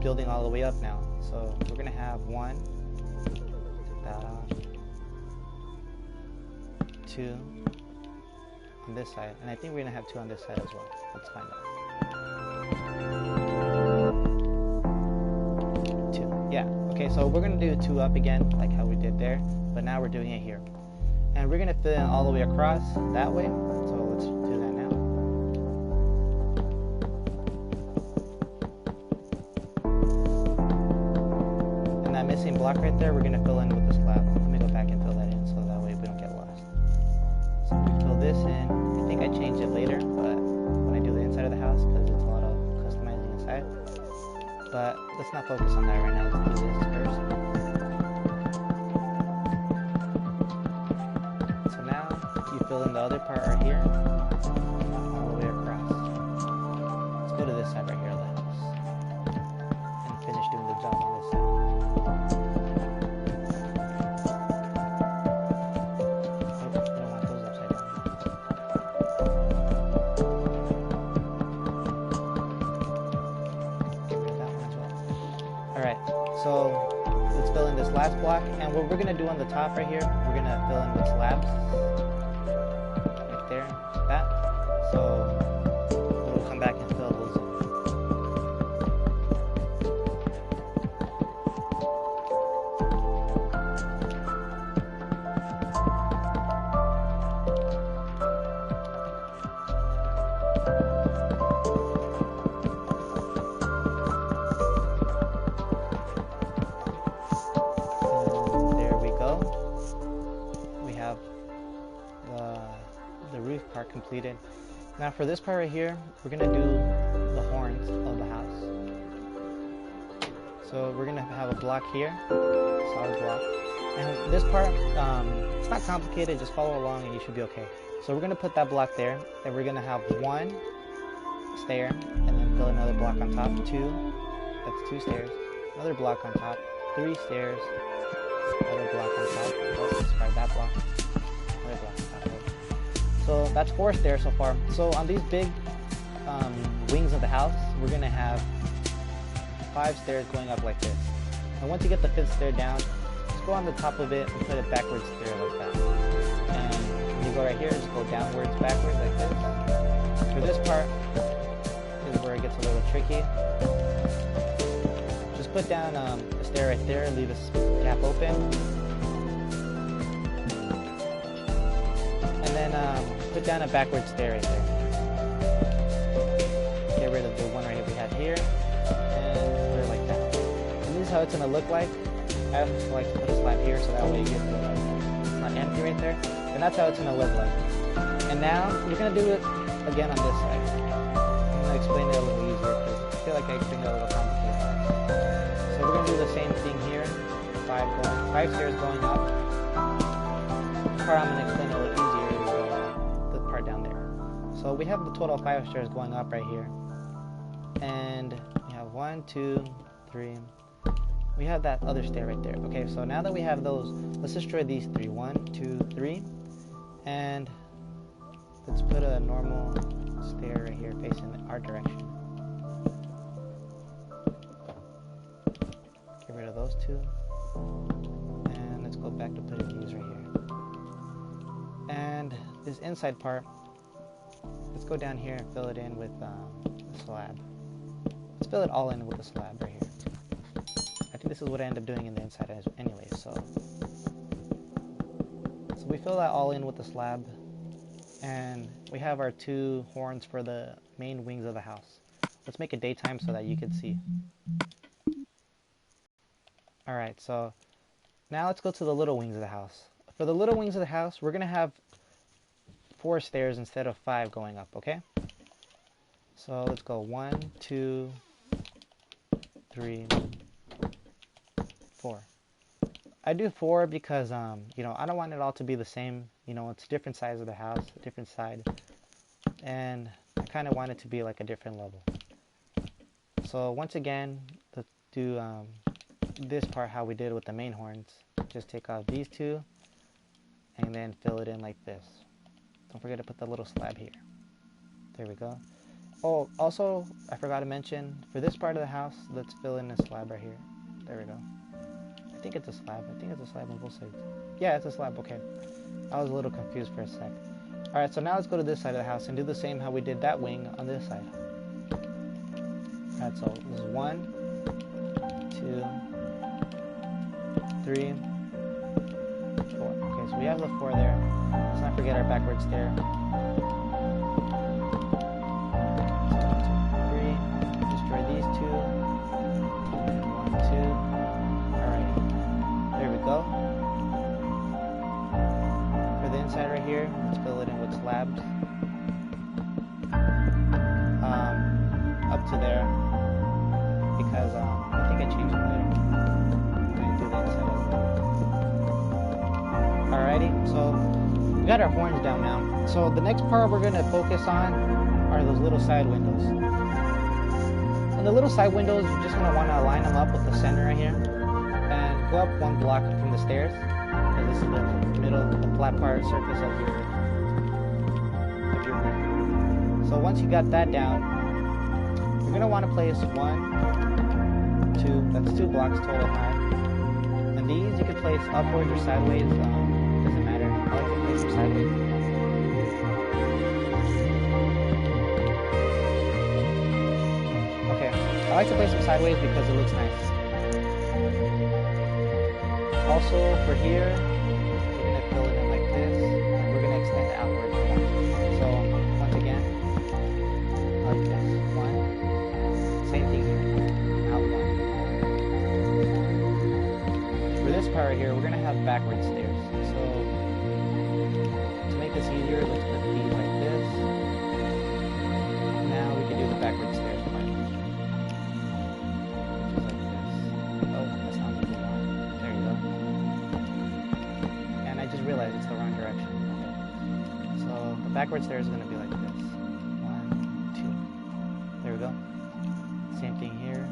building all the way up now. So we're going to have 1, take that off, 2 on this side, and I think we're going to have 2 on this side as well. Let's find out. 2, yeah. Okay, so we're going to do 2 up again, like how we did there, but now we're doing it here. And we're going to fill in all the way across that way, so let's do that now. Missing block right there, we're going to fill in with the slab. Let me go back and fill that in so that way we don't get lost. So we fill this in. I think I changed it later, but when I do the inside of the house, because it's a lot of customizing inside. But let's not focus on that right now. Let's do this first. So now you fill in the other part right here, all the way across. Let's go to this side right here of the house and finish doing the job on this side. Alright, so let's fill in this last block, and what we're going to do on the top right here, we're going to fill in with slabs, right there, like that, so we'll come back and fill those in. The roof part completed. Now for this part right here, we're going to do the horns of the house. So we're going to have a block here, solid block. And this part, it's not complicated, just follow along and you should be okay. So we're going to put that block there, and we're going to have 1 stair, and then fill another block on top, 2, that's 2 stairs, another block on top, 3 stairs, another block on top, oh, discard that block, another block on top. So that's 4 stairs so far. So on these big wings of the house, we're going to have 5 stairs going up like this. And once you get the 5th stair down, just go on the top of it and put a backwards stair like that. And when you go right here, just go downwards, backwards like this. For this part is where it gets a little tricky. Just put down a stair right there, leave this gap open. And then put down a backward stair right there. Get rid of the one right here we had here, and put it like that. And this is how it's gonna look like. I also like to put a slab here so that way you get it's not empty right there. And that's how it's gonna look like. And now we're gonna do it again on this side. I'm gonna explain it a little easier because I feel like I explained it a little complicated. So we're gonna do the same thing here. 5 stairs going up. This part I'm gonna explain a little easier. Down there. So we have the total 5 stairs going up right here, and we have 1, 2, 3. We have that other stair right there. Okay, so now that we have those, let's destroy these 3. 1, 2, 3, and let's put a normal stair right here facing our direction. Get rid of those 2, and let's go back to putting these right here. And this inside part, let's go down here and fill it in with the slab. Let's fill it all in with the slab right here. I think this is what I end up doing in the inside anyway, so So we fill that all in with the slab, and we have our 2 horns for the main wings of the house. Let's make it daytime so that you can see. Alright, so now let's go to the little wings of the house. For the little wings of the house, we're going to have 4 stairs instead of 5 going up, okay? So let's go 1, 2, 3, 4. I do 4 because, you know, I don't want it all to be the same. You know, it's a different size of the house, a different side. And I kind of want it to be like a different level. So once again, let's do this part how we did with the main horns. Just take off these 2 and then fill it in like this. Don't forget to put the little slab here. There we go. Oh, also, I forgot to mention, for this part of the house, let's fill in this slab right here. There we go. I think it's a slab. I think it's a slab on both sides. Yeah, it's a slab. Okay. I was a little confused for a sec. Alright, so now let's go to this side of the house and do the same how we did that wing on this side. Alright, so this is 1, 2, 3, 4. Okay, so we have the 4 there. Let's not forget our backward stair. So 2, 3. Destroy these 2. And 1, 2. Alright. There we go. For the inside right here, let's fill it in with slabs. Up to there. Because I think I changed them later. I'm going to do the inside as well. Alrighty, so we got our horns down now. So the next part we're going to focus on are those little side windows. And the little side windows, you're just going to want to line them up with the center right here. And go up 1 block from the stairs. And this is the middle, the flat part surface of your room. So once you got that down, you're going to want to place 1, 2, that's 2 blocks total high. And these you can place upwards or sideways, doesn't matter. I like to place them sideways. Okay, I like to place them sideways because it looks nice. Also, for here, we're going to fill it in like this, and we're going to extend it outwards more. So, once again, like this. 1. Same thing here. Out 1. For this part right here, we're going to have backward stairs. So, to make this easier, let's put these like this. Now we can do the backward stairs part. Just like this. Oh, that's not what we want. There you go. And I just realized it's the wrong direction. Okay. So, the backward stairs is going to be like this. 1, 2. There we go. Same thing here.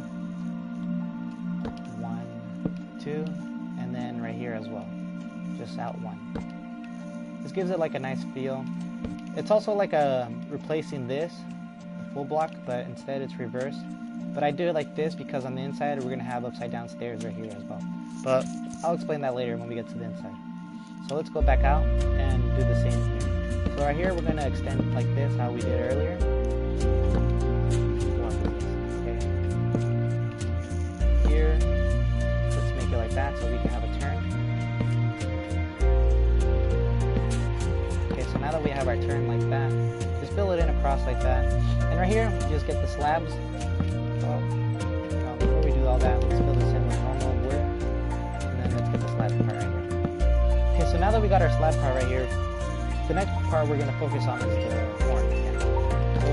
1, 2. And then right here as well. Just out 1. This gives it like a nice feel. It's also like replacing this full block, but instead it's reversed. But I do it like this because on the inside we're going to have upside down stairs right here as well. But I'll explain that later when we get to the inside. So let's go back out and do the same here. So right here we're going to extend like this, how we did earlier. Okay. Here, let's make it like that so we can have a turn. Okay, so now that we have our turn like that, just fill it in across like that. And right here, we just get the slabs. Well, before we do all that, let's fill this in with normal wood. And then let's get the slab part right here. Okay, so now that we got our slab part right here, the next part we're going to focus on is the horn again. So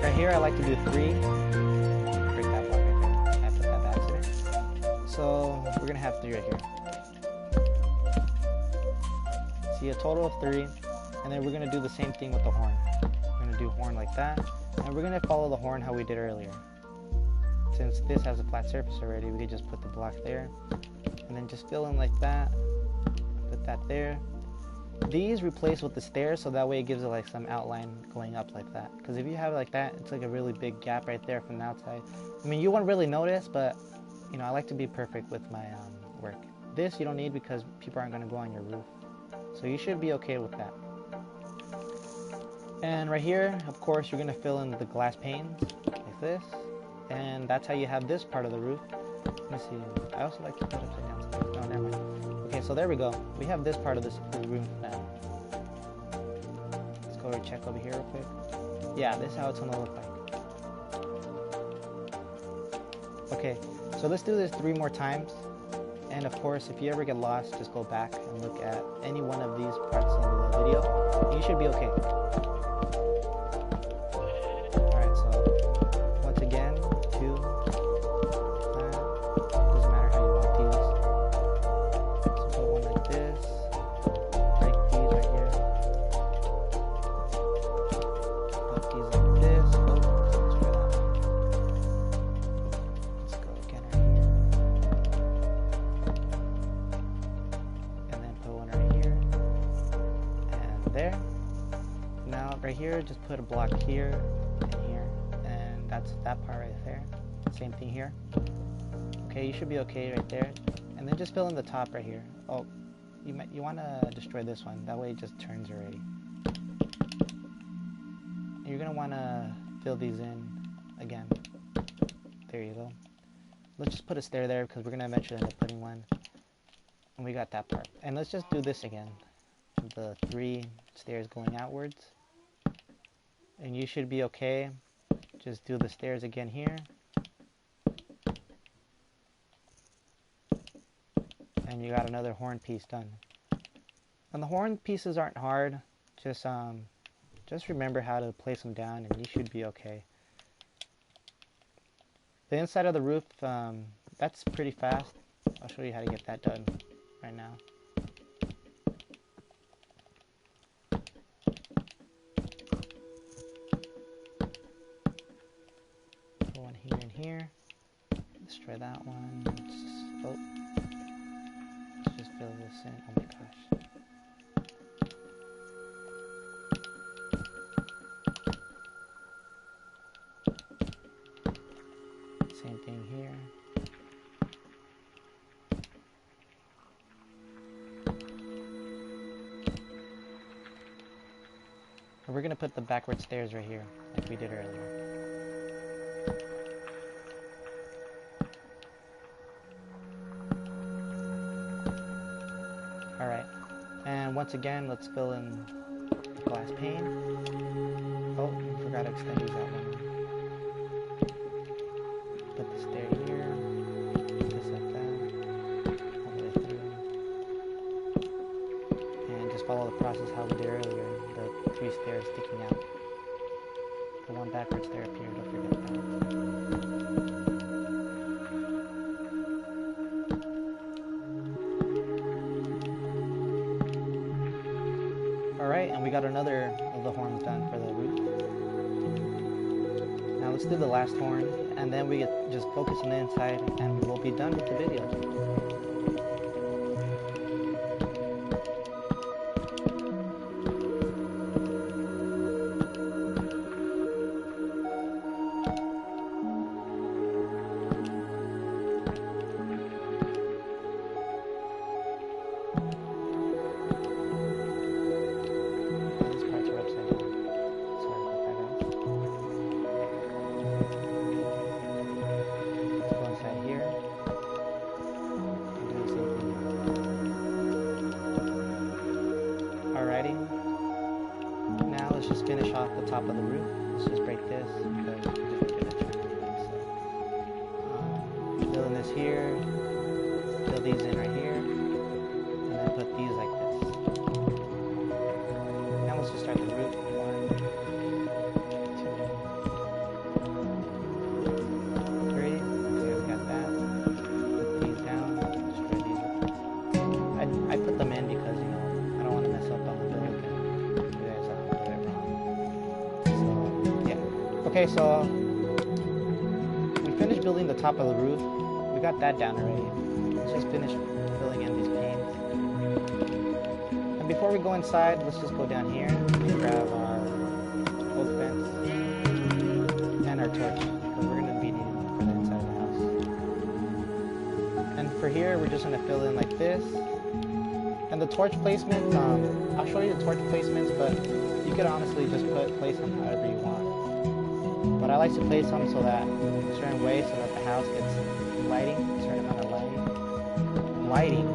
right here, I like to do 3. Break that block right there. I put that by accident. So we're going to have 3 right here. See, a total of 3. And then we're going to do the same thing with the horn. We're going to do horn like that. And we're going to follow the horn how we did earlier. Since this has a flat surface already, we could just put the block there. And then just fill in like that. Put that there. These replace with the stairs, so that way it gives it like some outline going up like that. Because if you have it like that, it's like a really big gap right there from the outside. I mean, you won't really notice, but you know, I like to be perfect with my work. This you don't need because people aren't going to go on your roof. So you should be okay with that. And right here, of course, you're going to fill in the glass panes like this. And that's how you have this part of the roof. Let me see. I also like to put upside down stairs. No, never mind. Okay, so there we go. We have this part of this room now. Let's go check over here real quick. Yeah, this is how it's gonna look like. Okay, so let's do this 3 more times. And of course, if you ever get lost, just go back and look at any one of these parts of the video. You should be okay. Alright, so once again, 2, doesn't matter how you want these. So put one like this. Break these right here. Put these like this. Oh, let's try that one. Let's go again right here. And then put one right here. And there. Now right here, just put a block here and here. And that's that part right there. Same thing here. Okay, you should be okay right there. And then just fill in the top right here. Oh, you want to destroy this one. That way it just turns already. You're going to want to fill these in again. There you go. Let's just put a stair there because we're going to eventually end up putting one. And we got that part. And let's just do this again. The 3 stairs going outwards. And you should be okay. Just do the stairs again here. And you got another horn piece done. And the horn pieces aren't hard. Just remember how to place them down and you should be okay. The inside of the roof, that's pretty fast. I'll show you how to get that done right now. Put one here and here. Let's try that one. Let's just fill this in. Oh my gosh. Same thing here. And we're going to put the backward stairs right here, like we did earlier. Alright, and once again, let's fill in the glass pane. Oh, I forgot to extend these out one. Put the stair here, just like that, all the way through. And just follow the process how we did earlier, the 3 stairs sticking out. The one backward stair up here, don't forget that. Alright, and we got another of the horns done for the roof. Now let's do the last horn, and then we just focus on the inside, and we'll be done with the video. Now let's just finish off the top of the roof. Let's just break this because we're just gonna try to fill in this here, fill these in right here, and then put these like this. Now let's just start the roof. 1, 2, 3. Okay, we got that. Put these down. Destroy these. I put them in because I don't want to mess up on the build. Okay, so we finished building the top of the roof. We got that down already. Let's just finish filling in these panes. And before we go inside, let's just go down here and grab our oak fence and our torch, because we're going to be needing them for the inside of the house. And for here, we're just going to fill in like this. And the torch placement, I'll show you the torch placements, but you could honestly just place them however you want. But I like to place them so that a certain way so that the house gets lighting, lighting.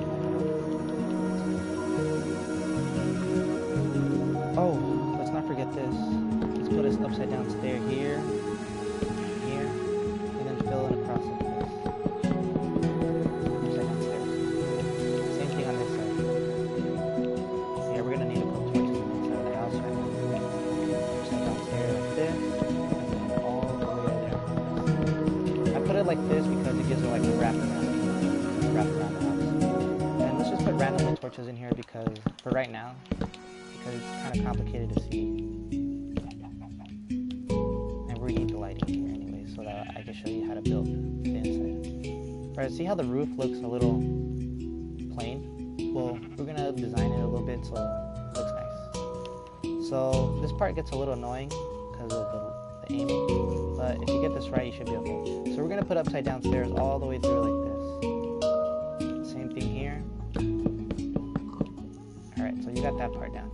Oh, let's not forget this. Let's put this upside down stair here, here, and then fill in across like this. Upside down stairs. Same thing on this side. Yeah, we're gonna need to put torches on the inside of the house right now. Upside down stairs like this, and then all the way there. I put it like this because it gives it like a wrap around the house. And let's just put random torches in here because for right now, because it's kind of complicated to see. And we need the lighting here anyway, so that I can show you how to build the inside. Alright, see how the roof looks a little plain? Well, we're gonna design it a little bit so it looks nice. So this part gets a little annoying because of the aiming, but if you get this right, you should be okay. So we're gonna put upside down stairs all the way through like this. Same thing here. Alright, so you got that part down.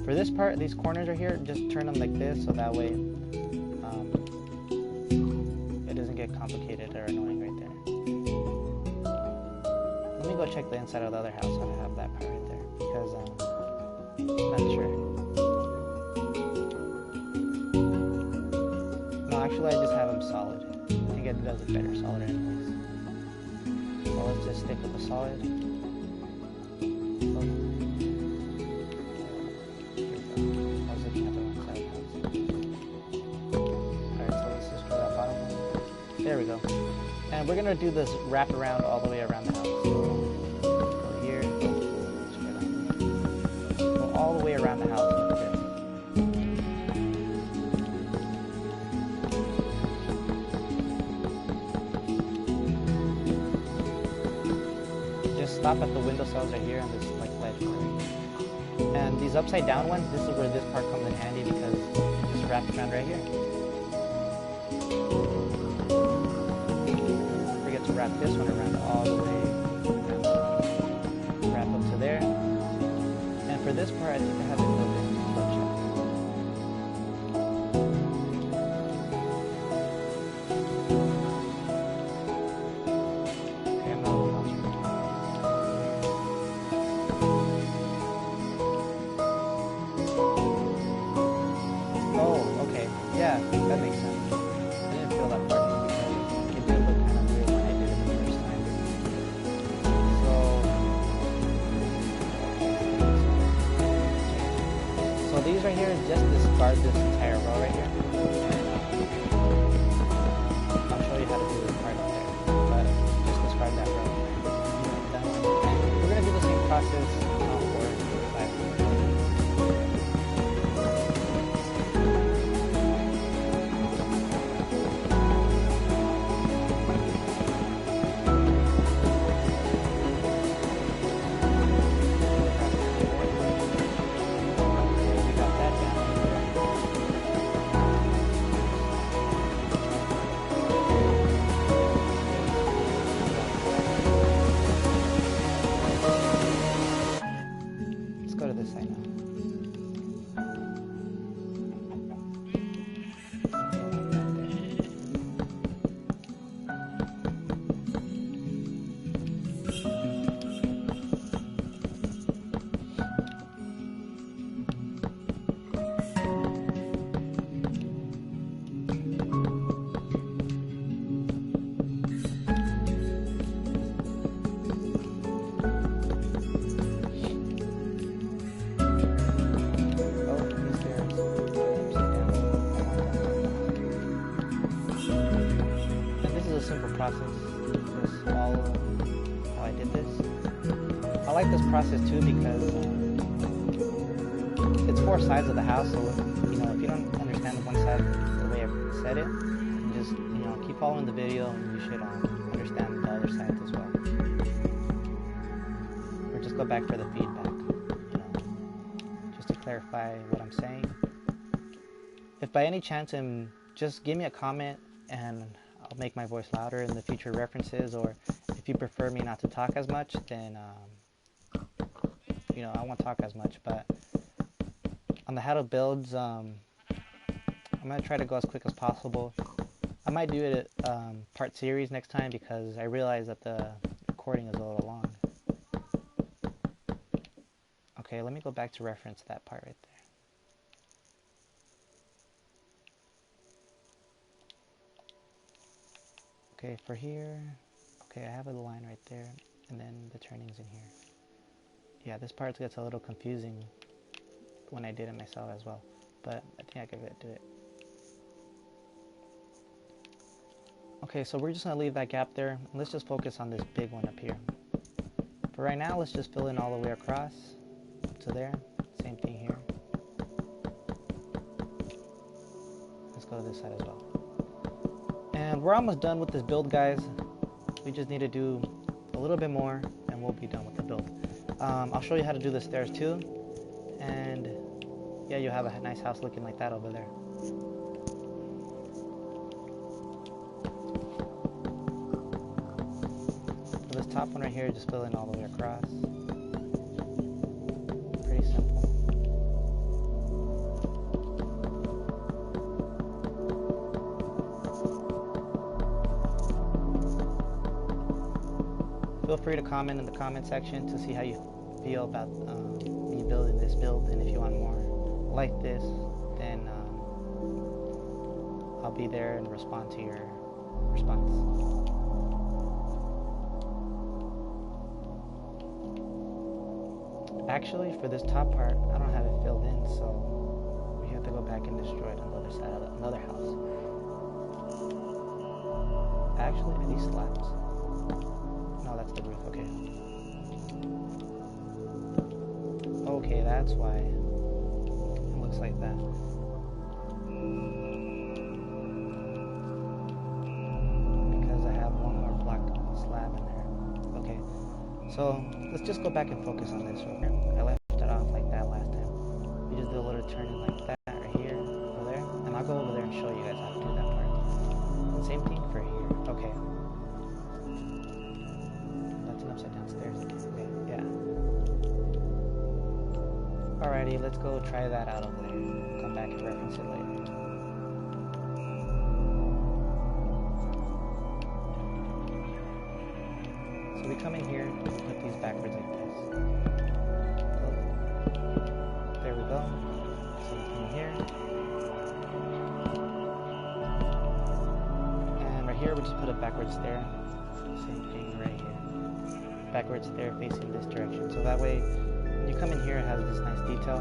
For this part, these corners right here, just turn them like this so that way it doesn't get complicated or annoying right there. Let me go check the inside of the other house how to have that part right there because I'm not sure. No, actually I just have them solid. I think it does it better solid anyways. So let's just stick with the solid. There we go. And we're gonna do this wrap around all the way around the house. Go here, go all the way around the house like this. Just stop at the window sills right here on this like ledge right here. And these upside down ones, this is where this part comes in handy because it just wraps around right here. To wrap this one around all the way around, wrap up to there. And for this part, I think I have it a little bit okay, I'm not oh, okay. Yeah, that makes sense. I didn't feel that part. So these right here, just discard this entire row right here. I'll show you how to do this part up there, but just discard that row. And we're going to do the same process for the side. Go to this side now. Simple process. Just follow how I did this. I like this process too because it's four sides of the house. So you know, if you don't understand one side the way I said it, just keep following the video, and you should understand the other sides as well. Or just go back for the feedback. Just to clarify what I'm saying. If by any chance, just give me a comment and I'll make my voice louder in the future references, or if you prefer me not to talk as much, then I won't talk as much. But on the how to builds, I'm gonna try to go as quick as possible. I might do it part series next time because I realize that the recording is a little long. Okay, let me go back to reference that part right there. Okay, for here, okay, I have a line right there, and then the turnings in here. Yeah, this part gets a little confusing when I did it myself as well, but I think I could do it. Okay, so we're just gonna leave that gap there, and let's just focus on this big one up here. For right now, let's just fill in all the way across to there. Same thing here. Let's go to this side as well. And we're almost done with this build, guys. We just need to do a little bit more, and we'll be done with the build. I'll show you how to do the stairs too, and yeah, you'll have a nice house looking like that over there. For this top one right here, just fill in all the way across. Pretty simple. Feel free to comment in the comment section to see how you feel about me building this build, and if you want more like this, then I'll be there and respond to your response. Actually, for this top part, I don't have it filled in, so we have to go back and destroy it on the other side of another house. Actually, are these slabs? No, that's the roof. Okay. Okay, that's why it looks like that. Because I have one more block slab in there. Okay. So let's just go back and focus on this real quick. I left it off like that last time. We just do a little turning like that right here, over there, and I'll go over there and show you guys how to do that part. And same thing for here. Okay. Upside down stairs again. Okay, yeah. Alrighty, let's go try that out over there. Come back and reference it later. So we come in here and put these backwards like this. So, there we go. Same thing here. And right here we just put a backwards stair. Same thing right here. Backwards stair facing this direction, so that way when you come in here it has this nice detail.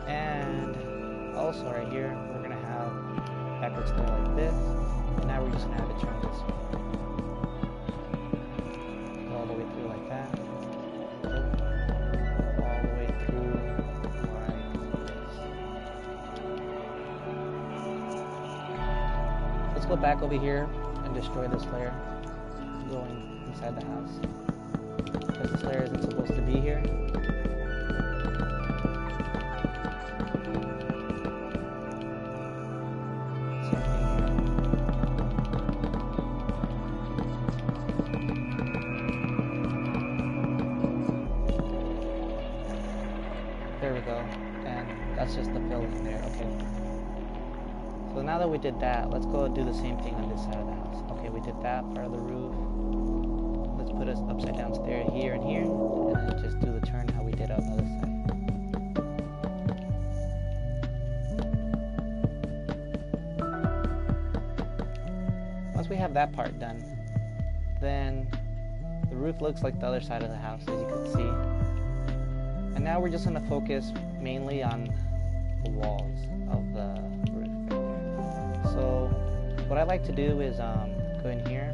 And also right here we're gonna have backwards stair like this, and now we're just gonna have it turn this way. Go all the way through like that. All the way through like this. Let's go back over here and destroy this layer going inside the house. Because this layer isn't supposed to be here. Same thing here. There we go. And that's just the fill in there. Okay. So now that we did that, let's go do the same thing on this side of the house. Okay, we did that part of the roof. Put us upside down stair here and here, and then just do the turn how we did on the other side. Once we have that part done, then the roof looks like the other side of the house, as you can see. And now we're just going to focus mainly on the walls of the roof right there. So what I like to do is go in here,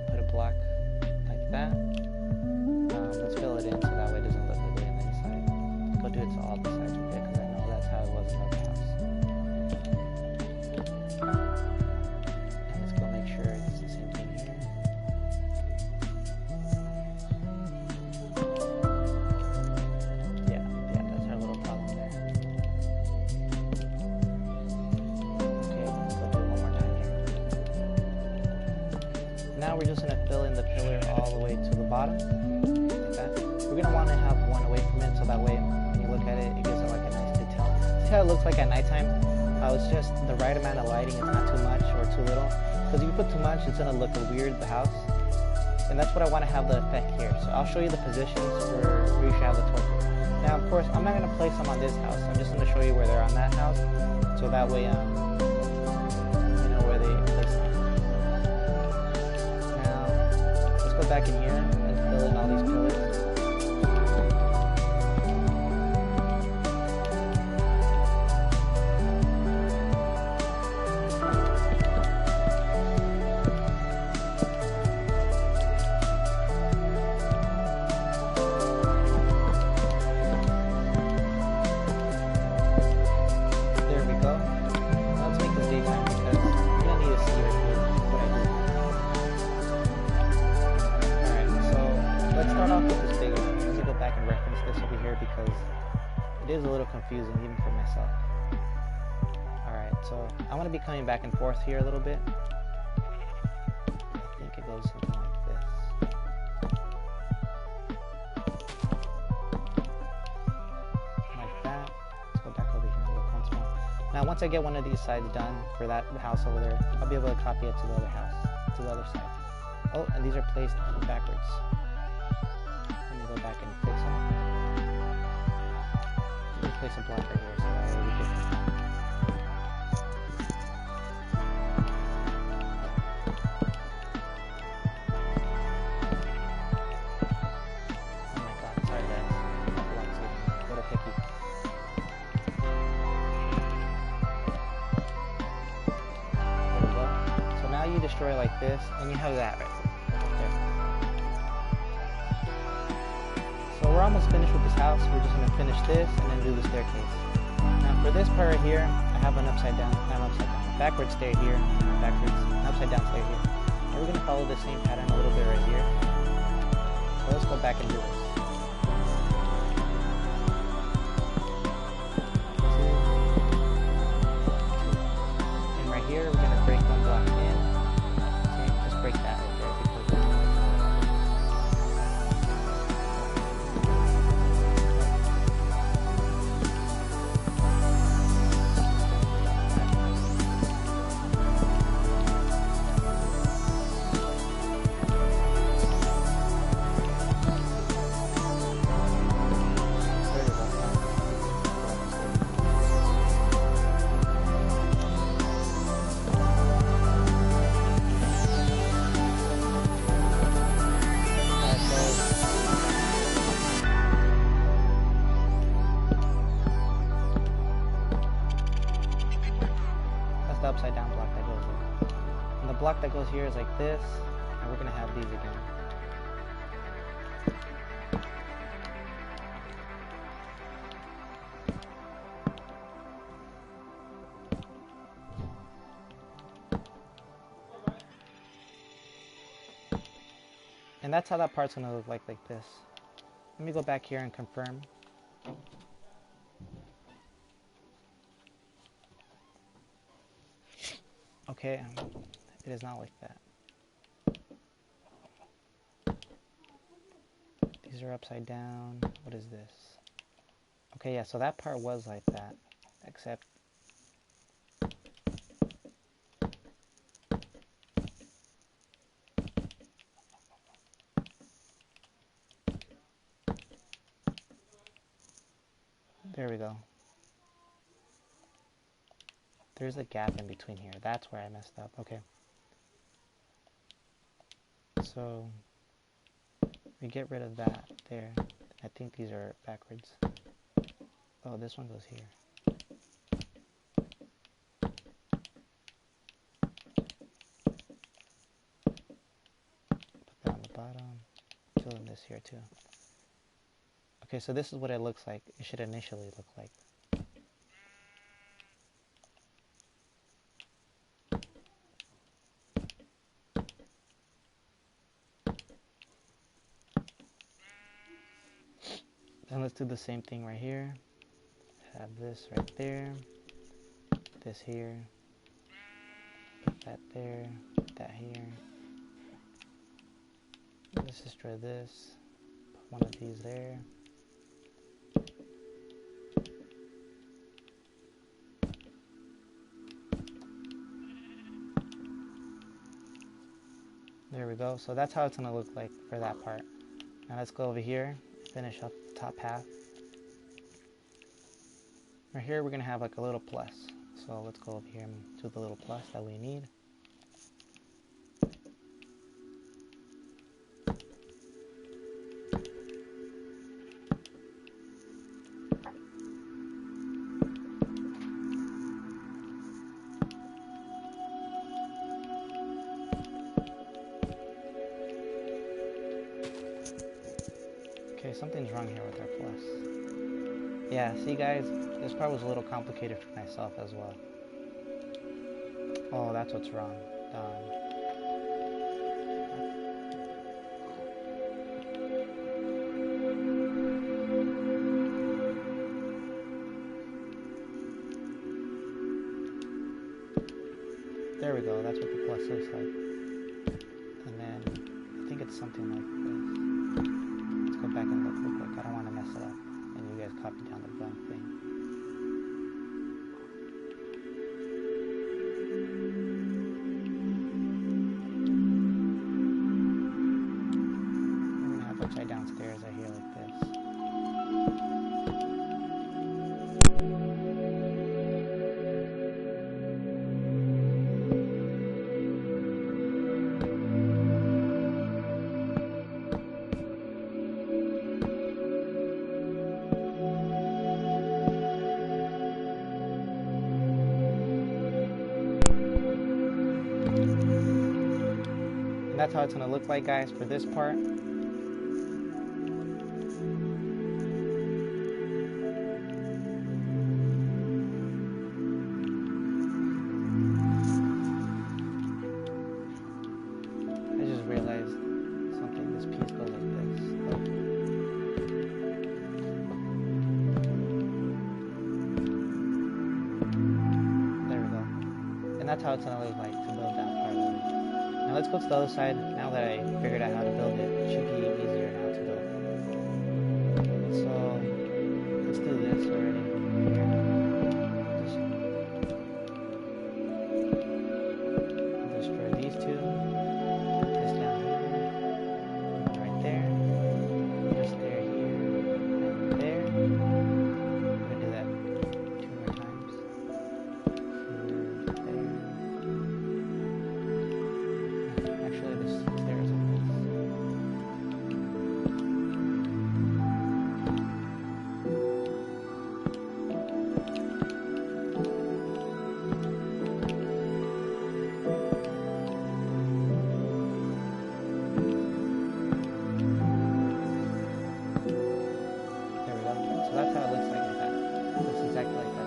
put a block that. Let's fill it in so that way it doesn't look ugly on the inside. Go do it to all the sides with it, because I know that's how it was in the other house. And let's go make sure it's the same thing here. Yeah, that's our little problem there. Okay, let's go do it one more time here. Now we're just going to fill in the pillar all the way to the bottom, like that. We're going to want to have one away from it, so that way when you look at it, it gives it like a nice detail. See how it looks like at nighttime? How it's just the right amount of lighting, it's not too much or too little. Because if you put too much, it's going to look weird, the house. And that's what I want to have the effect here. So I'll show you the positions for where you should have the torque. Now, of course, I'm not going to place them on this house. I'm just going to show you where they're on that house. So that way, you know where they place them. Now, let's go back in here and fill in all these pillars. Confusing even for myself. Alright, so I'm going to be coming back and forth here a little bit. I think it goes something like this. Like that. Let's go back over here and look once more. Now once I get one of these sides done for that house over there, I'll be able to copy it to the other house, to the other side. Oh, and these are placed backwards. Let me go back and fix them. Place a block right here so that way we can. Oh my god, sorry guys. That block's getting a little picky. There we go. So now you destroy like this, and you have that right there. So we're almost finished with this house. We're just going to finish this and then do the staircase. Now for this part right here, I have an upside down, backwards stair here, backwards, an upside down stair here. And we're going to follow the same pattern a little bit right here. So let's go back and do this. And right here, we're going to break one block in. Okay, just break that right there. Upside down block that goes there. And the block that goes here is like this, and we're going to have these again. And that's how that part's going to look like this. Let me go back here and confirm. Okay, it is not like that. These are upside down. What is this? Okay, yeah, so that part was like that, except there we go. There's a gap in between here. That's where I messed up. Okay. So we get rid of that there. I think these are backwards. Oh, this one goes here. Put that on the bottom. Fill in this here too. Okay, so this is what it looks like. It should initially look like. Then let's do the same thing right here. Have this right there, this here, put that there, put that here. Let's destroy this, put one of these there. There we go. So that's how it's going to look like for that part. Now let's go over here, finish up the top half. Right here we're going to have like a little plus. So let's go over here and do the little plus that we need. Okay, something's wrong here with our plus. Yeah, see guys, this part was a little complicated for myself as well. Oh, that's what's wrong. There we go, that's what the plus looks like. And then, I think it's something like this. Let's go back and look real quick, I don't want to mess it up. And you guys copy down the wrong thing. We're going to have upside down stairs right here like this. And that's how it's going to look like, guys, for this part. I just realized something. This piece goes like this. There we go. And that's how it's going to look like to build that part of it. Now let's go to the other side. Now that I figured out how to build it, it should be easier now to build. So let's do this already. Just destroy these two. Put this down here. Right there. Just there, here, and there. I'm gonna do that 2 more times. Here, there. Actually, this stairs like this. There we go. So that's how it looks like that. It looks exactly like that.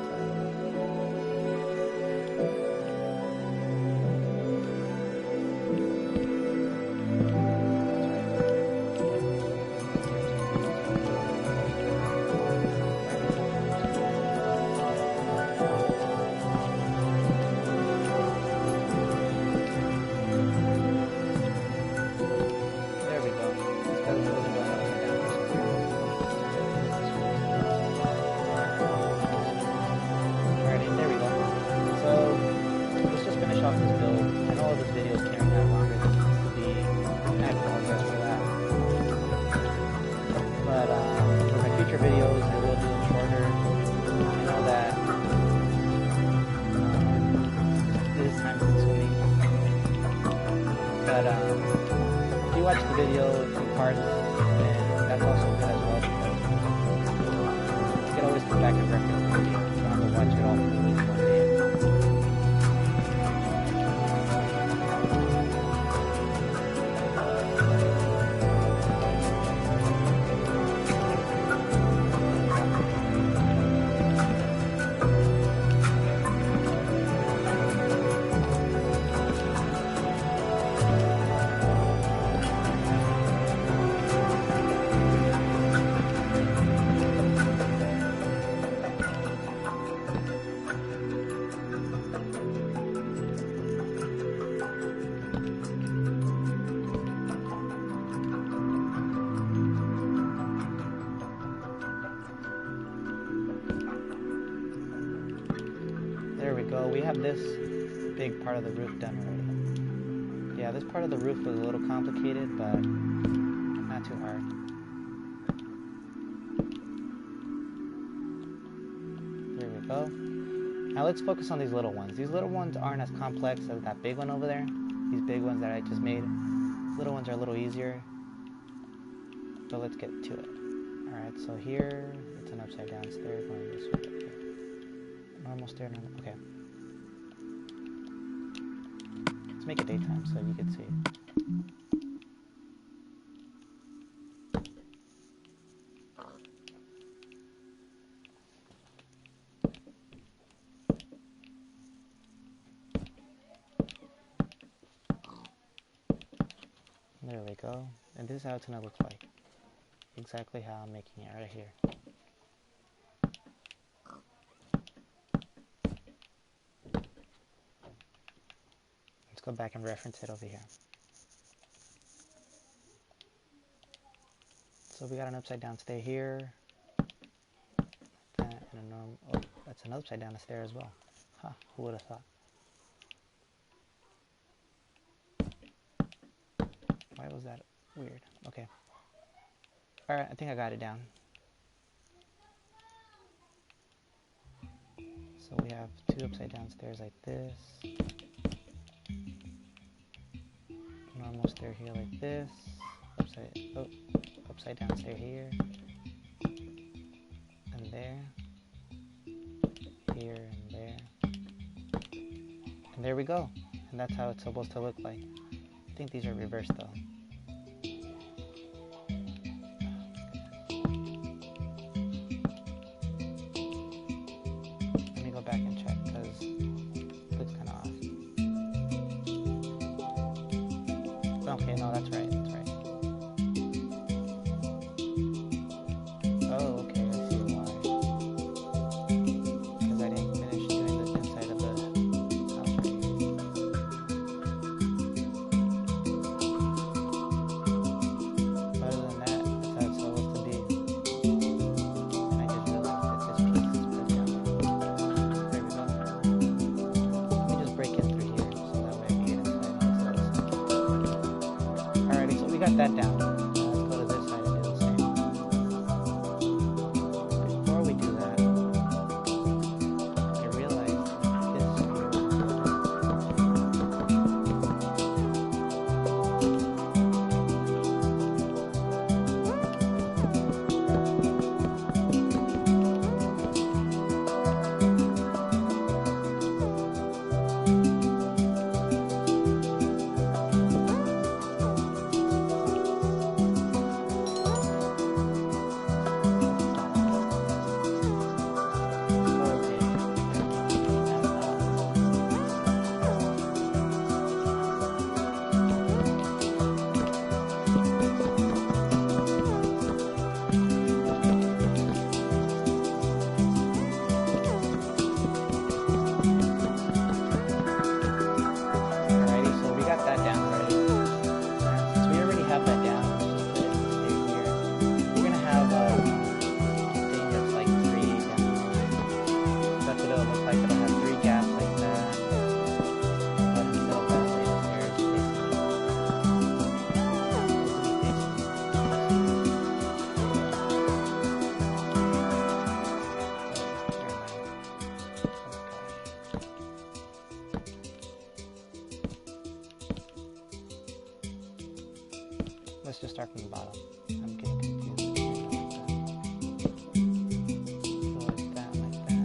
There we go. This guy wasn't going upside down for some reason. Alrighty, there we go. So let's just finish off this build. I know this video is carrying out longer than it needs to be, and I apologize for that. But for my future videos, I will do them shorter. I know that this is time consuming. But if you watch the video in parts, then that's also good as well, because you can always come back and reference the video. You don't have to watch it all in one day. There we go. We have this big part of the roof done already. Yeah, this part of the roof was a little complicated, but not too hard. There we go. Now let's focus on these little ones. These little ones aren't as complex as that big one over there. These big ones that I just made. Little ones are a little easier. But let's get to it. Alright, so here, it's an upside down stair going this way. Okay. Normal stair, normal, okay. Let's make it daytime so you can see. There we go. And this is how it's gonna look like. Exactly how I'm making it right here. Let's go back and reference it over here. So we got an upside down stair here. That and a normal, oh, that's an upside down stair as well. Huh, who would have thought? Why was that weird? Okay. Alright, I think I got it down. So we have two upside down stairs like this. Normal stair here like this. Upside down stair here. And there. Here and there. And there we go. And that's how it's supposed to look like. I think these are reversed though. Let me go back and check because it looks kind of off. Okay, no, that's right. That's right. Oh, okay. I see why. Because I didn't finish doing the inside of the house right here. Other than that, that's how it's supposed to be. And I just realized that this piece is put down there. There we go. Let me just break it through here so that way I can get inside on this other side. Alrighty, so we got that down. Now let's go to this side and do the same. Before we do that, I realized this here was alrighty, so we got that down already. Since we already have that down, let's just let it stay here. We're gonna have a thing that's like three gaps. That's what it'll look like. It'll have three gaps like that. But instead of that way, the stairs facing Let's just start from the bottom. I'm getting confused. So like that, like that.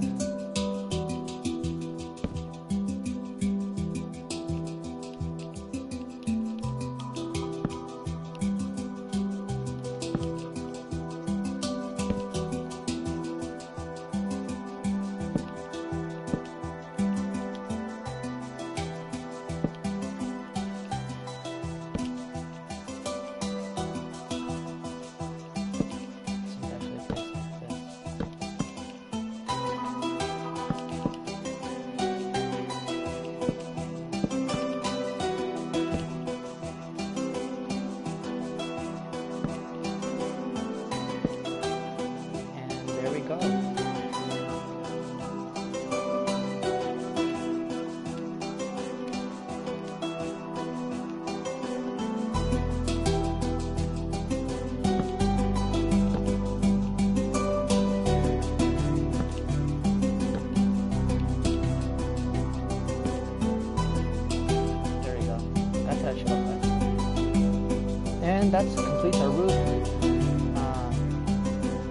that completes our roof.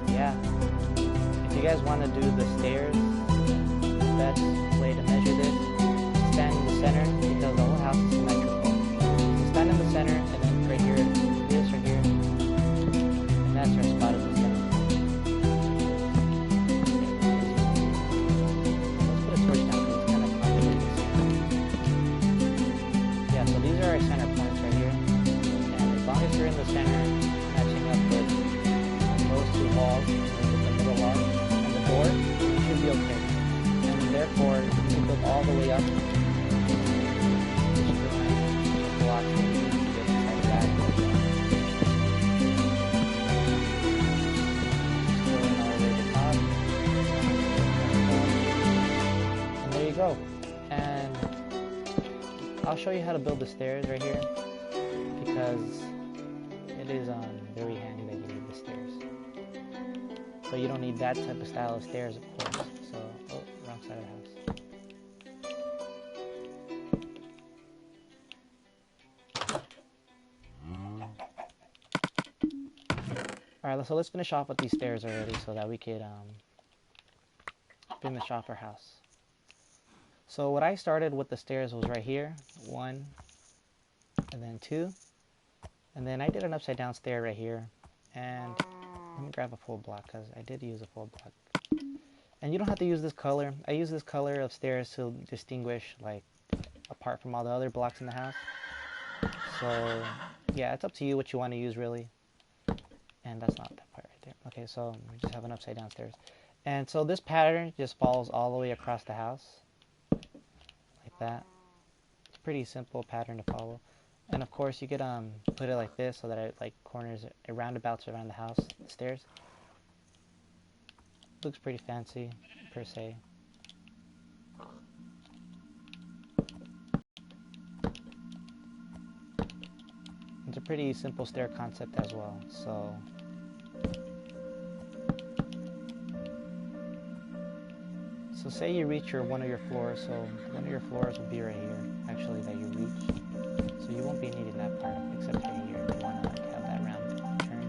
Yeah. If you guys want to do the stairs, the best way to measure this, stand in the center because the whole house is symmetrical. So stand in the center, and then right here, this right here, and that's our spot in the center. Let's put a torch down because it's kind of complicated. Yeah, so these are our center points right here, and as long as you're in the center, matching up with those two walls, the middle wall, and the door, you should be okay. And therefore, you can build all the way up. Blocks that you need to get inside of that. Going all the way to the top. And there you go. And I'll show you how to build the stairs right here, because it is very handy that you need the stairs. But you don't need that type of style of stairs, of course. So, oh, wrong side of the house. Alright, so let's finish off with these stairs already so that we could finish off our house. So what I started with the stairs was right here, 1, and then 2, and then I did an upside down stair right here, and let me grab a full block because I did use a full block. And you don't have to use this color. I use this color of stairs to distinguish, like, apart from all the other blocks in the house. So yeah, it's up to you what you want to use really. And that's not that part right there. Okay, so we just have an upside down stairs. And so this pattern just follows all the way across the house. Like that. It's a pretty simple pattern to follow. And of course you could put it like this so that it like corners it roundabouts around the house, the stairs. Looks pretty fancy per se. It's a pretty simple stair concept as well. So say you reach one of your floors, so one of your floors will be right here, actually, that you reach. So you won't be needing that part, except right here, if you want to like, have that round turn.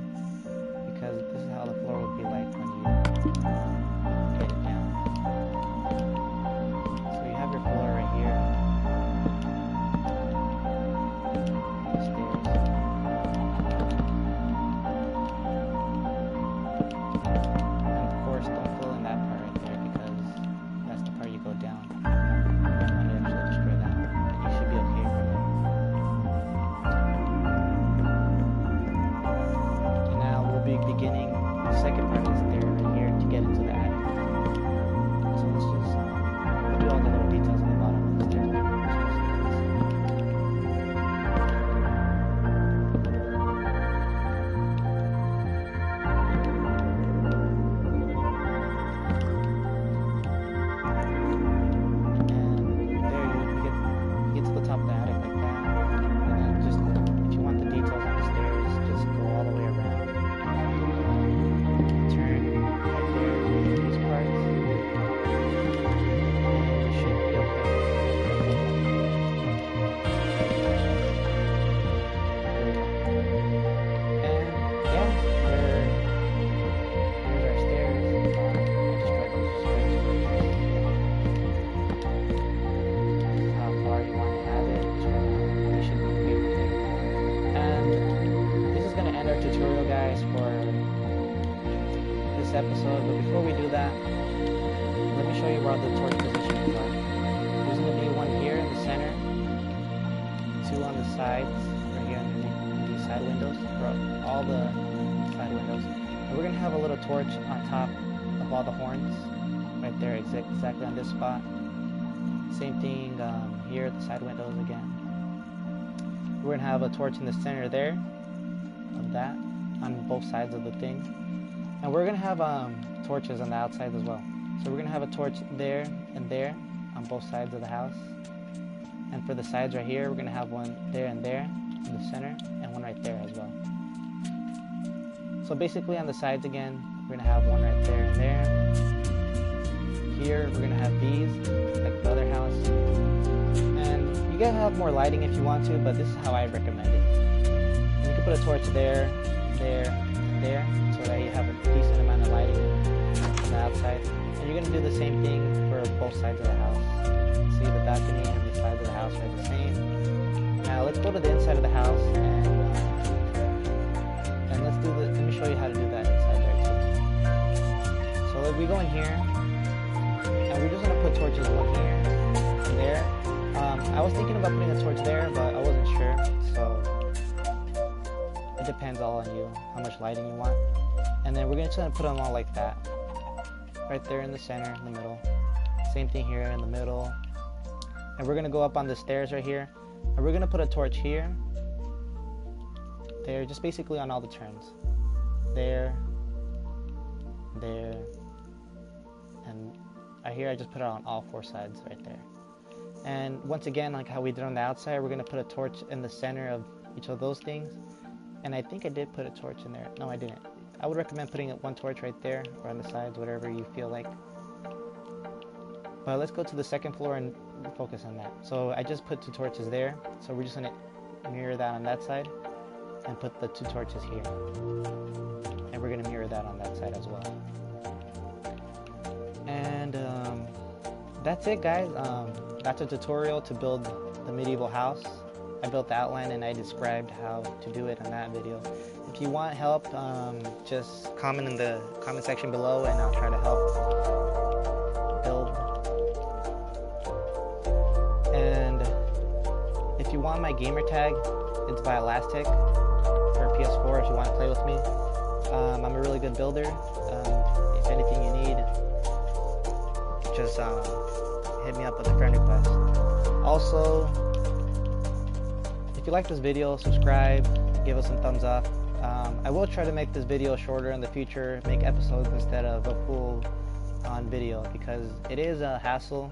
Because this is how the floor would be like when you get it down. So you have your floor right here. Stairs. And of course, don't fill in that part right there because that's the part you go down. You don't want to actually destroy that. And you should be okay from there. And now we'll be beginning the second part of the stair right here to get into the attic. So let's just we'll do all the little details on the bottom of the stairs. Episode, but before we do that, let me show you where the torch positions are. There's going to be one here in the center, 2 on the sides, right here underneath these side windows, or all the side windows. And we're going to have a little torch on top of all the horns, right there, exactly on this spot. Same thing here at the side windows again. We're going to have a torch in the center there, of that, on both sides of the thing. And we're going to have torches on the outside as well. So we're going to have a torch there and there on both sides of the house. And for the sides right here, we're going to have one there and there in the center, and one right there as well. So basically on the sides again, we're going to have one right there and there. Here, we're going to have these, like the other house. And you can have more lighting if you want to, but this is how I recommend it. And you can gonna put a torch there, there, and there, so that you have a decent amount of lighting on the outside. And you're gonna do the same thing for both sides of the house. See, the balcony and the sides of the house are the same. Now let's go to the inside of the house and let's do the. Let me show you how to do that inside there too. So if we go in here, and we're just gonna put torches one here and there. I was thinking about putting a torch there, but I wasn't sure, so it depends all on you, how much lighting you want. And then we're just gonna put them all like that, right there in the center, in the middle. Same thing here in the middle. And we're gonna go up on the stairs right here, and we're gonna put a torch here, there, just basically on all the turns. There, there, and right here I just put it on all four sides right there. And once again, like how we did on the outside, we're gonna put a torch in the center of each of those things. And I think I did put a torch in there. No, I didn't. I would recommend putting one torch right there or on the sides, whatever you feel like. But let's go to the second floor and focus on that. So I just put 2 torches there. So we're just gonna mirror that on that side and put the 2 torches here. And we're gonna mirror that on that side as well. And that's it, guys. That's a tutorial to build the medieval house. I built the outline and I described how to do it in that video. If you want help, just comment in the comment section below and I'll try to help build. And if you want my gamer tag, it's by Elastic for PS4 if you want to play with me. I'm a really good builder. If anything you need, just hit me up with a friend request. Also, if you like this video, subscribe, give us some thumbs up. I will try to make this video shorter in the future, make episodes instead of a full on video, because it is a hassle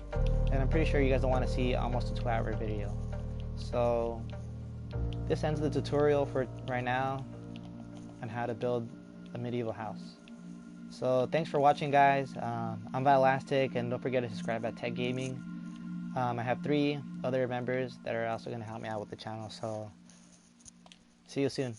and I'm pretty sure you guys don't want to see almost a 2-hour video. So this ends the tutorial for right now on how to build a medieval house. So thanks for watching, guys. I'm Elastic, and don't forget to subscribe at Tech Gaming. I have 3 other members that are also going to help me out with the channel, so see you soon.